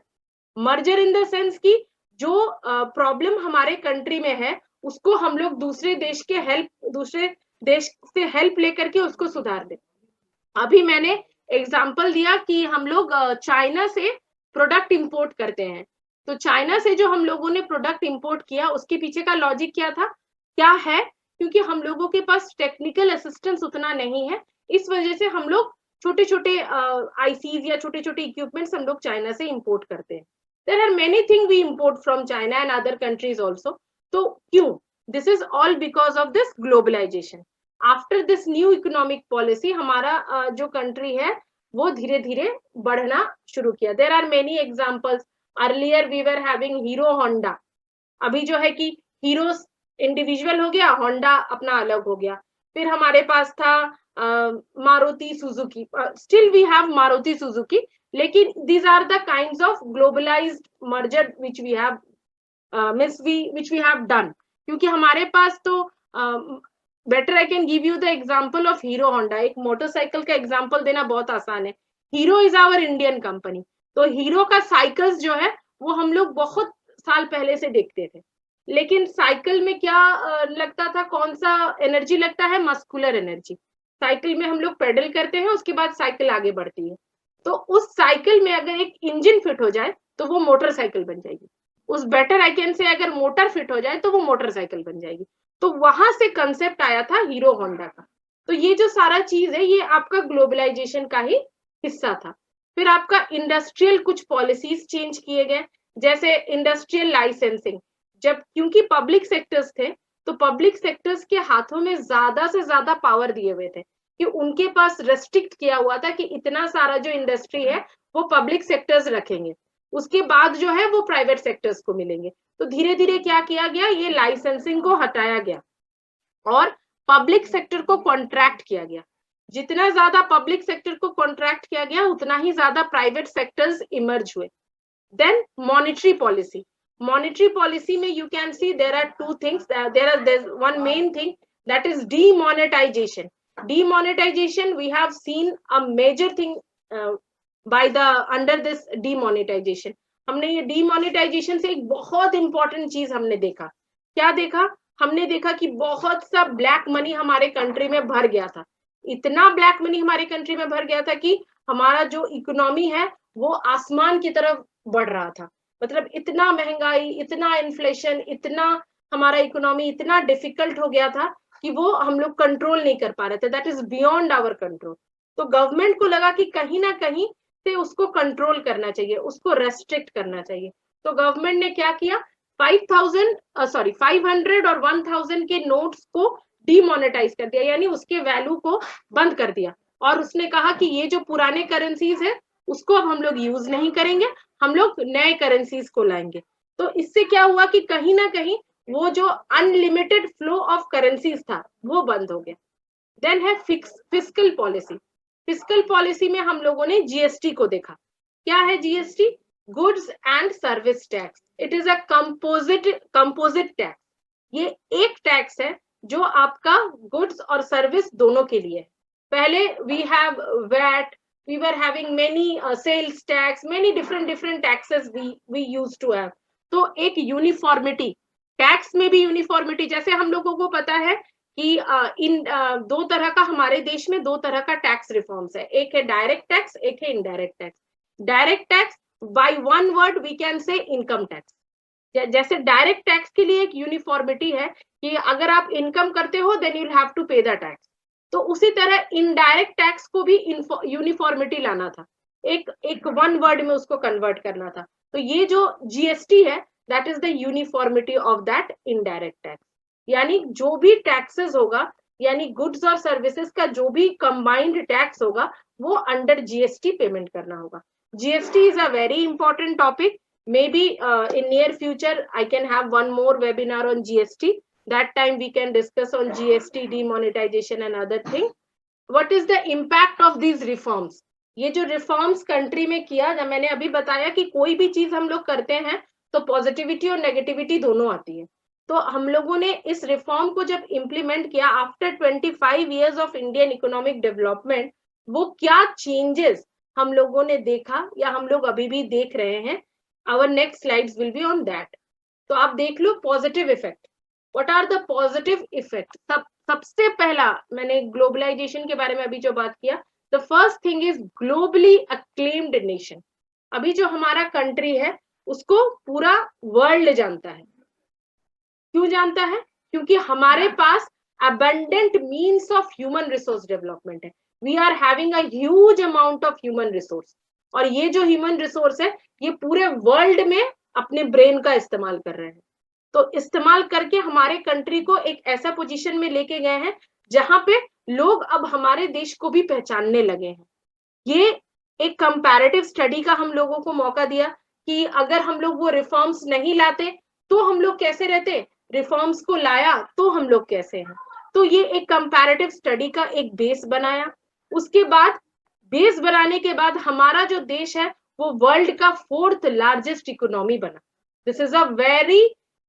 merger in the sense कि जो प्रॉब्लम हमारे कंट्री में है उसको हम लोग दूसरे देश से हेल्प लेकर के उसको सुधार दे। अभी मैंने एग्जांपल दिया कि हम लोग चाइना से प्रोडक्ट इंपोर्ट करते हैं, तो चाइना से जो हम लोगों ने प्रोडक्ट इंपोर्ट किया उसके पीछे का लॉजिक क्या है, क्योंकि हम लोगों के पास टेक्निकल असिस्टेंस उतना नहीं है, इस वजह से हम लोग छोटे छोटे आईसीज या छोटे छोटे इक्विपमेंट्स हम लोग चाइना से इंपोर्ट करते हैं। There are many thing we import from China and other countries also. तो क्यों? This is all because of this globalisation. After this new economic policy हमारा जो कंट्री है वो धीरे धीरे बढ़ना शुरू किया। There are many examples. Earlier we were having Hero Honda, अभी जो है कि हीरो इंडिविजुअल हो गया, होंडा अपना अलग हो गया। फिर हमारे पास था Maruti Suzuki, still we have Maruti Suzuki, लेकिन these are the kinds of globalized merger which we have which we have done। क्योंकि हमारे पास तो better I can give you the example of Hero Honda. एक मोटरसाइकिल का एग्जांपल देना बहुत आसान है। Hero is our Indian company, तो हीरो का साइकिल्स जो है वो हम लोग बहुत साल पहले से देखते थे, लेकिन साइकिल में क्या लगता था, कौन सा एनर्जी लगता है, मस्कुलर एनर्जी। साइकिल में हम लोग पेडल करते हैं, उसके बाद साइकिल आगे बढ़ती है। तो उस साइकिल में अगर एक इंजन फिट हो जाए तो वो मोटरसाइकिल बन जाएगी। उस बेटर आई कैन से अगर मोटर फिट हो जाए तो वो मोटरसाइकिल बन जाएगी। तो वहां से कंसेप्ट आया था हीरो होंडा का। तो ये जो सारा चीज है ये आपका ग्लोबलाइजेशन का ही हिस्सा था। फिर आपका इंडस्ट्रियल कुछ पॉलिसीज चेंज किए गए, जैसे इंडस्ट्रियल लाइसेंसिंग। जब क्योंकि पब्लिक सेक्टर्स थे तो पब्लिक सेक्टर्स के हाथों में ज्यादा से ज्यादा पावर दिए हुए थे, कि उनके पास रेस्ट्रिक्ट किया हुआ था कि इतना सारा जो इंडस्ट्री है वो पब्लिक सेक्टर्स रखेंगे, उसके बाद जो है वो प्राइवेट सेक्टर्स को मिलेंगे। तो धीरे धीरे क्या किया गया, ये लाइसेंसिंग को हटाया गया और पब्लिक सेक्टर को कॉन्ट्रैक्ट किया गया। जितना ज्यादा पब्लिक सेक्टर को कॉन्ट्रैक्ट किया गया उतना ही ज्यादा प्राइवेट सेक्टर्स इमर्ज हुए। Then monetary policy, monetary policy में you can see there are two things, there's one main thing, that is demonetization. Demonetization, we have seen a major thing by the under this demonetization. हमने ये demonetization से एक बहुत important चीज हमने देखा। क्या देखा, हमने देखा कि बहुत सा ब्लैक मनी हमारे कंट्री में भर गया था। इतना ब्लैक मनी हमारे कंट्री में भर गया था कि हमारा जो इकोनॉमी है वो आसमान की तरफ बढ़ रहा था। मतलब इतना महंगाई, इतना इन्फ्लेशन, इतना हमारा इकोनॉमी इतना डिफिकल्ट हो गया था कि वो हम लोग कंट्रोल नहीं कर पा रहे थे, that is beyond our control. तो गवर्नमेंट को लगा कि कहीं ना कहीं से उसको कंट्रोल करना चाहिए, उसको रेस्ट्रिक्ट करना चाहिए। तो गवर्नमेंट ने क्या किया, 500 और 1000 के नोट्स को डीमोनेटाइज कर दिया, यानी उसके वैल्यू को बंद कर दिया। और उसने कहा कि ये जो पुराने करेंसीज है उसको अब हम लोग यूज नहीं करेंगे, हम लोग नए करेंसीज को लाएंगे। तो इससे क्या हुआ कि कहीं ना कहीं वो जो अनलिमिटेड फ्लो ऑफ करेंसीज था वो बंद हो गया। देन है फिस्कल पॉलिसी। फिस्कल पॉलिसी में हम लोगों ने जीएसटी को देखा। क्या है GST, goods and service tax. It is a composite tax. ये एक टैक्स है जो आपका गुड्स और सर्विस दोनों के लिए है। पहले we have VAT, we were having many sales tax, many different taxes we used to have. तो एक यूनिफॉर्मिटी, टैक्स में भी यूनिफॉर्मिटी, जैसे हम लोगों को पता है कि इन दो तरह का हमारे देश में दो तरह का टैक्स रिफॉर्म्स है, एक है डायरेक्ट टैक्स, एक है indirect tax. Direct tax by one word we can say income tax. जैसे डायरेक्ट टैक्स के लिए एक यूनिफॉर्मिटी है कि अगर आप इनकम करते हो देन यू हैव टू पे द टैक्स, तो उसी तरह इनडायरेक्ट टैक्स को भी यूनिफॉर्मिटी लाना था, एक वन वर्ड में उसको कन्वर्ट करना था। तो ये जो जीएसटी है that is the uniformity of that indirect tax, यानी जो भी टैक्सेस होगा, यानी गुड्स और सर्विसेज का जो भी कंबाइंड टैक्स होगा वो अंडर जीएसटी पेमेंट करना होगा। GST is a very important topic. Maybe in near future I can have one more webinar on GST. That time we can discuss on GST, demonetization and other thing. What is the impact of these reforms? ये जो reforms country में किया, जब मैंने अभी बताया कि कोई भी चीज हम लोग करते हैं तो पॉजिटिविटी और नेगेटिविटी दोनों आती है। तो हम लोगों ने इस रिफॉर्म को जब इम्प्लीमेंट किया after 25 years of Indian economic development, वो क्या चेंजेस हम लोगों ने देखा या हम लोग अभी भी देख रहे हैं। Our next slides will be on that. तो आप देख लो positive effect. What are the positive effects? सबसे पहला मैंने ग्लोबलाइजेशन के बारे में अभी जो बात किया, the first thing is globally acclaimed nation. अभी जो हमारा कंट्री है उसको पूरा वर्ल्ड जानता है। क्यों जानता है? क्योंकि हमारे पास abundant means of human resource development है। We are having a huge amount of human resource. और ये जो ह्यूमन रिसोर्स है ये पूरे वर्ल्ड में अपने ब्रेन का इस्तेमाल कर रहे हैं। तो इस्तेमाल करके हमारे कंट्री को एक ऐसा पोजीशन में लेके गए हैं जहां पे लोग अब हमारे देश को भी पहचानने लगे हैं। ये एक कंपैरेटिव स्टडी का हम लोगों को मौका दिया कि अगर हम लोग वो रिफॉर्म्स नहीं लाते तो हम लोग कैसे रहते, रिफॉर्म्स को लाया तो हम लोग कैसे हैं। तो ये एक कंपैरेटिव स्टडी का एक बेस बनाया। उसके बाद बेस बनाने के बाद हमारा जो देश है वो वर्ल्ड का 4th लार्जेस्ट इकोनॉमी बना। This is a very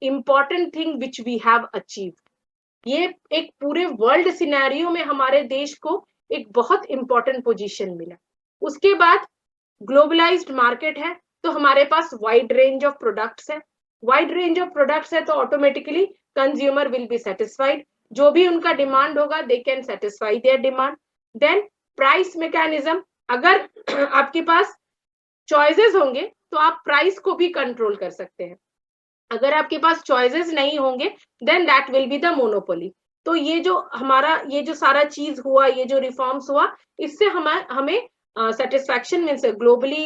important thing which we have achieved. ये एक पूरे वर्ल्ड सिनेरियो में हमारे देश को एक बहुत इंपॉर्टेंट पोजीशन मिला। उसके बाद ग्लोबलाइज्ड मार्केट है तो हमारे पास वाइड रेंज ऑफ प्रोडक्ट्स है। वाइड रेंज ऑफ प्रोडक्ट्स है तो automatically consumer will be satisfied, जो भी उनका डिमांड होगा they can satisfy their demand. Then price mechanism, अगर आपके पास चॉइसेस होंगे तो आप प्राइस को भी कंट्रोल कर सकते हैं। अगर आपके पास चॉइसेस नहीं होंगे then that will be the monopoly. तो ये जो हमारा ये जो सारा चीज हुआ, ये जो रिफॉर्म्स हुआ, इससे हमें सेटिस्फैक्शन मीन्स ग्लोबली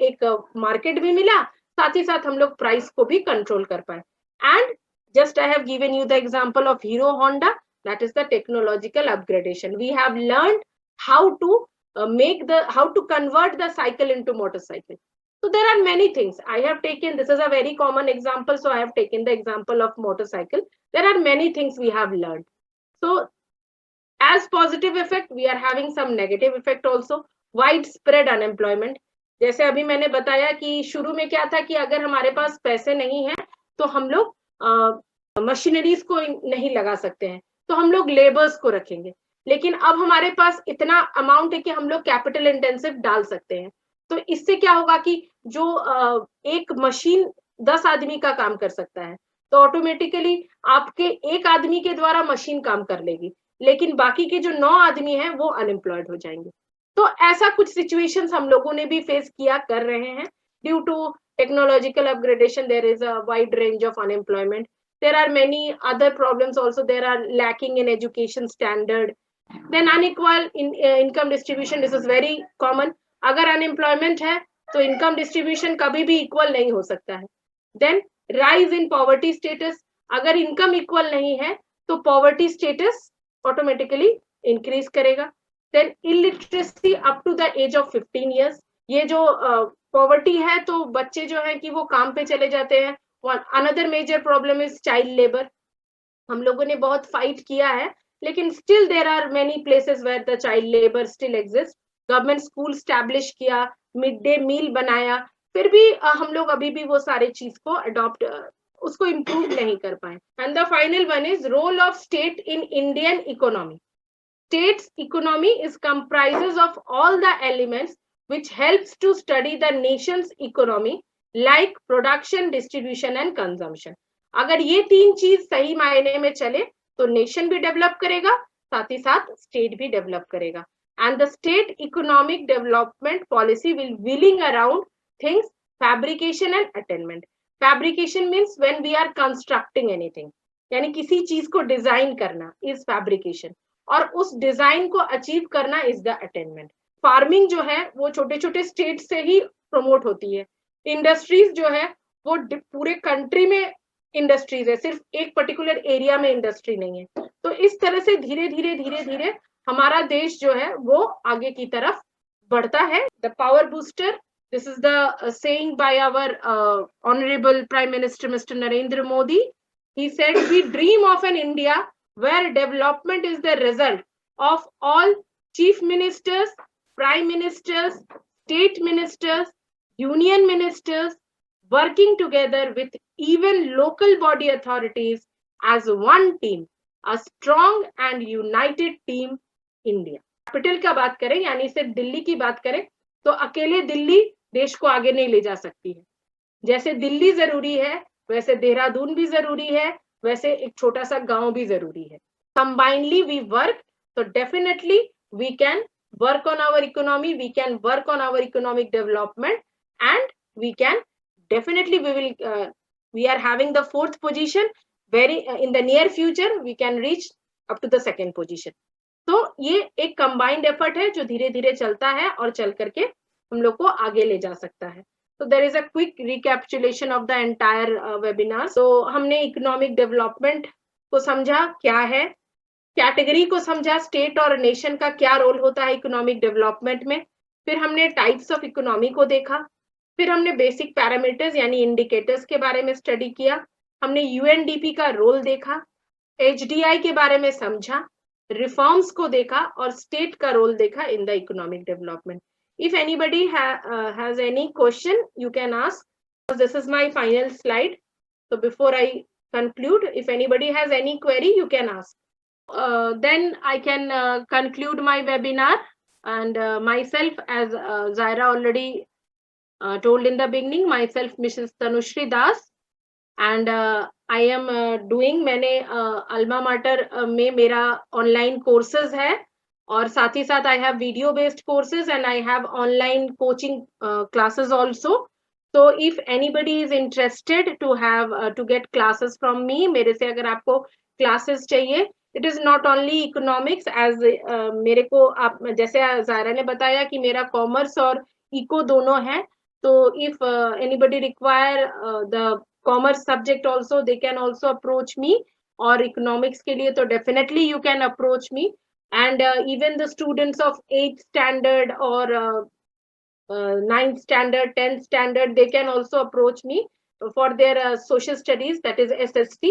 एक मार्केट भी मिला, साथ ही साथ हम लोग प्राइस को भी कंट्रोल कर पाए। And just I have given you the example of Hero Honda that is the technological upgradation. We have learned how to how to convert the cycle into motorcycle. So there are many things I have taken. This is a very common example, so I have taken the example of motorcycle. There are many things we have learned. So as positive effect, we are having some negative effect also. Widespread unemployment. जैसे अभी मैंने बताया कि शुरू में क्या था कि अगर हमारे पास पैसे नहीं है तो हम लोग मशीनरीज को नहीं लगा सकते हैं, तो हम लोग लेबर्स को रखेंगे. लेकिन अब हमारे पास इतना अमाउंट है कि हम लोग कैपिटल इंटेंसिव डाल सकते हैं. तो इससे क्या होगा कि जो एक मशीन 10 आदमी का काम कर सकता है, तो ऑटोमेटिकली आपके एक आदमी के द्वारा मशीन काम कर लेगी, लेकिन बाकी के जो 9 आदमी हैं वो अनएम्प्लॉयड हो जाएंगे. तो ऐसा कुछ सिचुएशंस हम लोगों ने भी फेस किया कर रहे हैं. Due to technological upgradation there is a wide range of unemployment. There are many other problems also. There are lacking in education standard. Then unequal income distribution. This is very common. अगर unemployment है तो income distribution कभी भी equal नहीं हो सकता है. Then rise in poverty status. अगर income equal नहीं है तो poverty status automatically increase करेगा. Then illiteracy up to the age of 15 years. ये जो poverty है तो बच्चे जो है कि वो काम पे चले जाते हैं. Another major problem is child labor. हम लोगों ने बहुत फाइट किया है, लेकिन still there are many places where the child labor still exists. Government school establish किया, मिड डे मील बनाया, फिर भी हम लोग अभी भी वो सारे चीज को अडॉप्ट उसको इम्प्रूव नहीं कर पाए. And the final one is role of state in Indian economy. State's economy is comprises of all the elements which helps to study the nation's economy like production, distribution and consumption. अगर ये तीन चीज सही मायने में चले तो nation भी डेवलप करेगा, साथ ही साथ स्टेट भी डेवलप करेगा. And the state economic development policy will wheeling around things fabrication and attainment. Fabrication means when we are constructing anything, यानी किसी चीज को डिजाइन करना is fabrication, और उस डिजाइन को अचीव करना इज द अटेनमेंट. फार्मिंग जो है वो छोटे छोटे स्टेट से ही प्रमोट होती है. इंडस्ट्रीज जो है वो पूरे कंट्री में इंडस्ट्रीज है, सिर्फ एक पर्टिकुलर एरिया में इंडस्ट्री नहीं है. तो इस तरह से धीरे धीरे धीरे धीरे हमारा देश जो है वो आगे की तरफ बढ़ता है. The power booster, this is the saying by our honourable prime minister mister Narendra Modi. He said we dream of an India where development is the result of all chief ministers, prime ministers, state ministers, union ministers working together with even local body authorities as one team, a strong and united team India. Capital का बात करें यानी सिर्फ दिल्ली की बात करें तो अकेले दिल्ली देश को आगे नहीं ले जा सकती है. जैसे दिल्ली जरूरी है वैसे देहरादून भी जरूरी है, वैसे एक छोटा सा गांव भी जरूरी है. Combinedly we work, so definitely we can work on our economy, we can work on our economic development, and we can definitely we are having the 4th position. Very in the near future we can reach up to the 2nd position. तो ये एक combined effort है जो धीरे धीरे चलता है और चल करके हम लोग को आगे ले जा सकता है. So there is a quick recapitulation of the entire webinar. So हमने economic development को समझा क्या है, कैटेगरी को समझा, स्टेट और नेशन का क्या रोल होता है इकोनॉमिक डेवलपमेंट में, फिर हमने टाइप्स ऑफ इकोनॉमी को देखा, फिर हमने बेसिक पैरामीटर्स यानी इंडिकेटर्स के बारे में स्टडी किया, हमने यूएनडीपी का रोल देखा, एचडीआई के बारे में समझा, रिफॉर्म्स को देखा और स्टेट का रोल देखा in the economic development. If anybody has any question, you can ask. This is my final slide. So before I conclude, if anybody has any query, you can ask. Then I can conclude my webinar. And myself, as Zaira already told in the beginning, myself, Mrs. Tanushri Das. And I am doing, मैंने Alma Mater में मेरा online courses है. और साथ ही साथ I have video based courses and I have online coaching classes also. So if anybody is interested to have to get classes from me, मेरे से अगर आपको classes चाहिए, it is not only economics as मेरे को आप जैसे ज़ायरा ने बताया कि मेरा commerce और eco दोनों है, तो if anybody require the commerce subject also, they can also approach me और economics के लिए तो definitely you can approach me. And even the students of 8th standard or 9th standard, 10th standard, they can also approach me for their social studies, that is SST.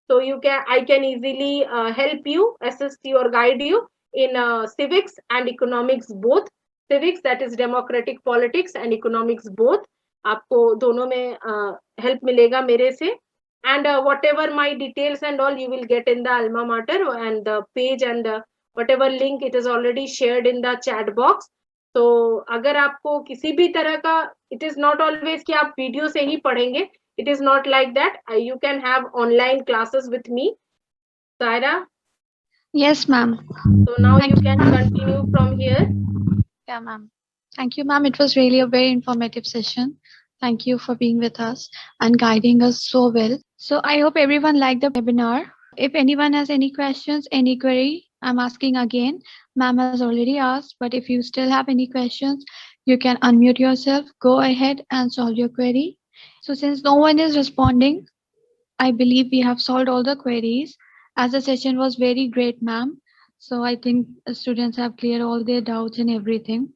So I can easily help you, assist you or guide you in civics and economics both. Civics, that is democratic politics, and economics both. आपको दोनों में help मिलेगा मेरे से. And whatever my details and all, you will get in the alma mater and the page, and whatever link, it is already shared in the chat box. तो अगर आपको किसी भी तरह का, it is not always कि आप video से ही पढ़ेंगे, it is not like that. You can have online classes with me. Saira, Yes, ma'am. so now Thank you you, can ma'am. continue from here. Yeah, ma'am. Thank you, ma'am. It was really a very informative session. Thank you for being with us and guiding us so well. So I hope everyone liked the webinar. If anyone has any questions, any query, I'm asking again. Ma'am has already asked, but if you still have any questions, you can unmute yourself, go ahead and solve your query. So since no one is responding, I believe we have solved all the queries, as the session was very great, ma'am. So I think students have cleared all their doubts and everything.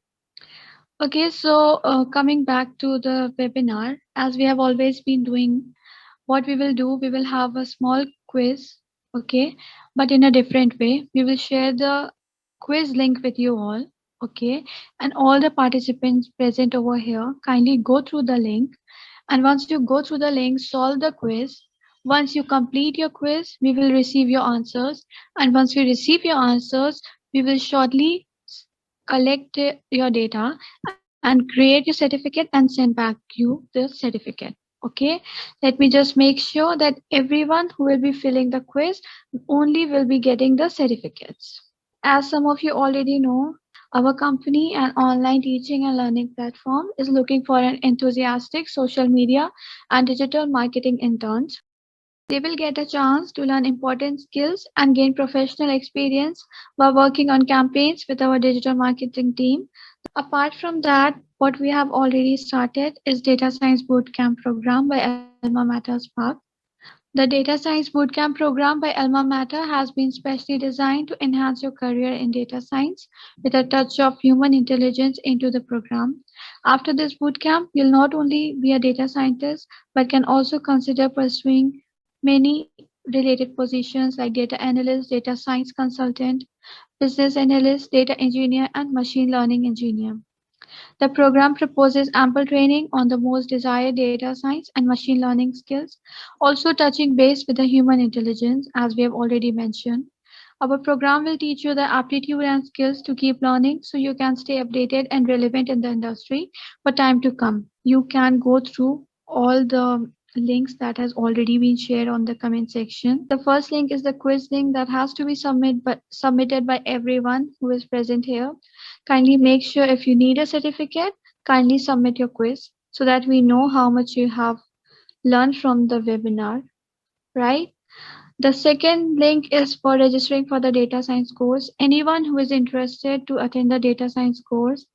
Okay, so coming back to the webinar, as we have always been doing, what we will do, we will have a small quiz, okay, but in a different way. We will share the quiz link with you all, okay, and all the participants present over here, kindly go through the link, and once you go through the link, solve the quiz. Once you complete your quiz, we will receive your answers, and once we receive your answers, we will shortly collect your data and create your certificate and send back you the certificate. Okay, let me just make sure that everyone who will be filling the quiz only will be getting the certificates. As some of you already know, our company, an online teaching and learning platform, is looking for an enthusiastic social media and digital marketing interns. They will get a chance to learn important skills and gain professional experience while working on campaigns with our digital marketing team. Apart from that, what we have already started is Data Science Bootcamp program by Alma Mater Spark. The Data Science Bootcamp program by Alma Mater has been specially designed to enhance your career in data science with a touch of human intelligence into the program. After this bootcamp, you'll not only be a data scientist, but can also consider pursuing many related positions like data analyst, data science consultant, business analyst, data engineer, and machine learning engineer. The program proposes ample training on the most desired data science and machine learning skills, also touching base with the human intelligence, as we have already mentioned. Our program will teach you the aptitude and skills to keep learning so you can stay updated and relevant in the industry for time to come. You can go through all the links that has already been shared on the comment section. The first link is the quiz link that has to be submitted by everyone who is present here. Kindly make sure if you need a certificate, kindly submit your quiz so that we know how much you have learned from the webinar, right? The second link is for registering for the data science course. Anyone who is interested to attend the data science course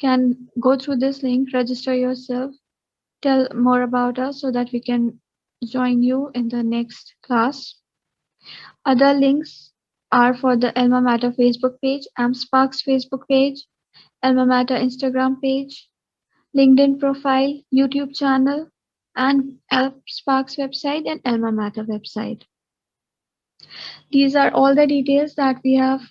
can go through this link, register yourself, tell more about us so that we can join you in the next class. Other links are for the Alma Mater Facebook page, AmSparks Facebook page, Alma Mater Instagram page, LinkedIn profile, YouTube channel, and AmSparks website and Alma Mater website. These are all the details that we have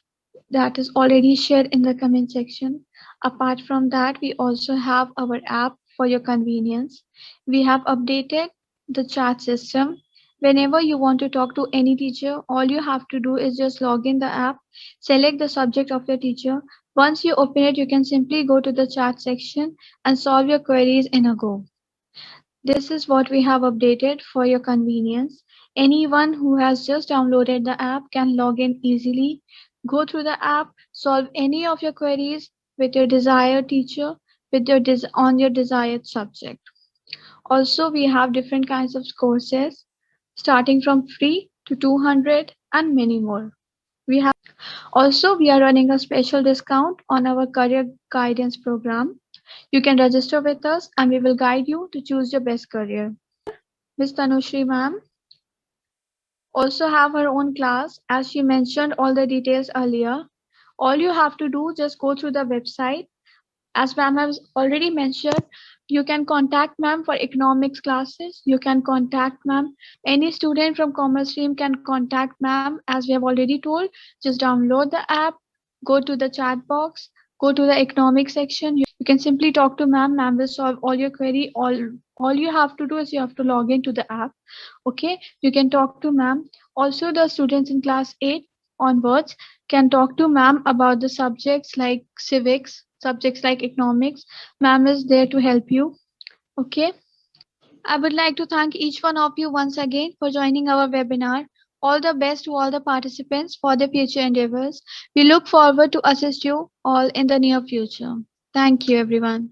that is already shared in the comment section. Apart from that, we also have our app for your convenience. We have updated the chat system. Whenever you want to talk to any teacher, all you have to do is just log in the app, select the subject of your teacher. Once you open it, you can simply go to the chat section and solve your queries in a go. This is what we have updated for your convenience. Anyone who has just downloaded the app can log in easily, go through the app, solve any of your queries with your desired teacher, with your on your desired subject. Also, we have different kinds of courses, starting from free to 200 and many more. We are running a special discount on our career guidance program. You can register with us and we will guide you to choose your best career. Ms. Tanushri ma'am, also have her own class, as she mentioned all the details earlier. All you have to do, just go through the website. As ma'am has already mentioned, you can contact ma'am for economics classes. You can contact ma'am. Any student from commerce stream can contact ma'am. As we have already told, just download the app, go to the chat box, go to the economics section. You can simply talk to ma'am. Ma'am will solve all your query. All you have to do is you have to log into the app. Okay, you can talk to ma'am. Also, the students in class 8 onwards can talk to ma'am about the subjects like civics, subjects like economics. Ma'am is there to help you. Okay. I would like to thank each one of you once again for joining our webinar. All the best to all the participants for their future endeavors. We look forward to assist you all in the near future. Thank you, everyone.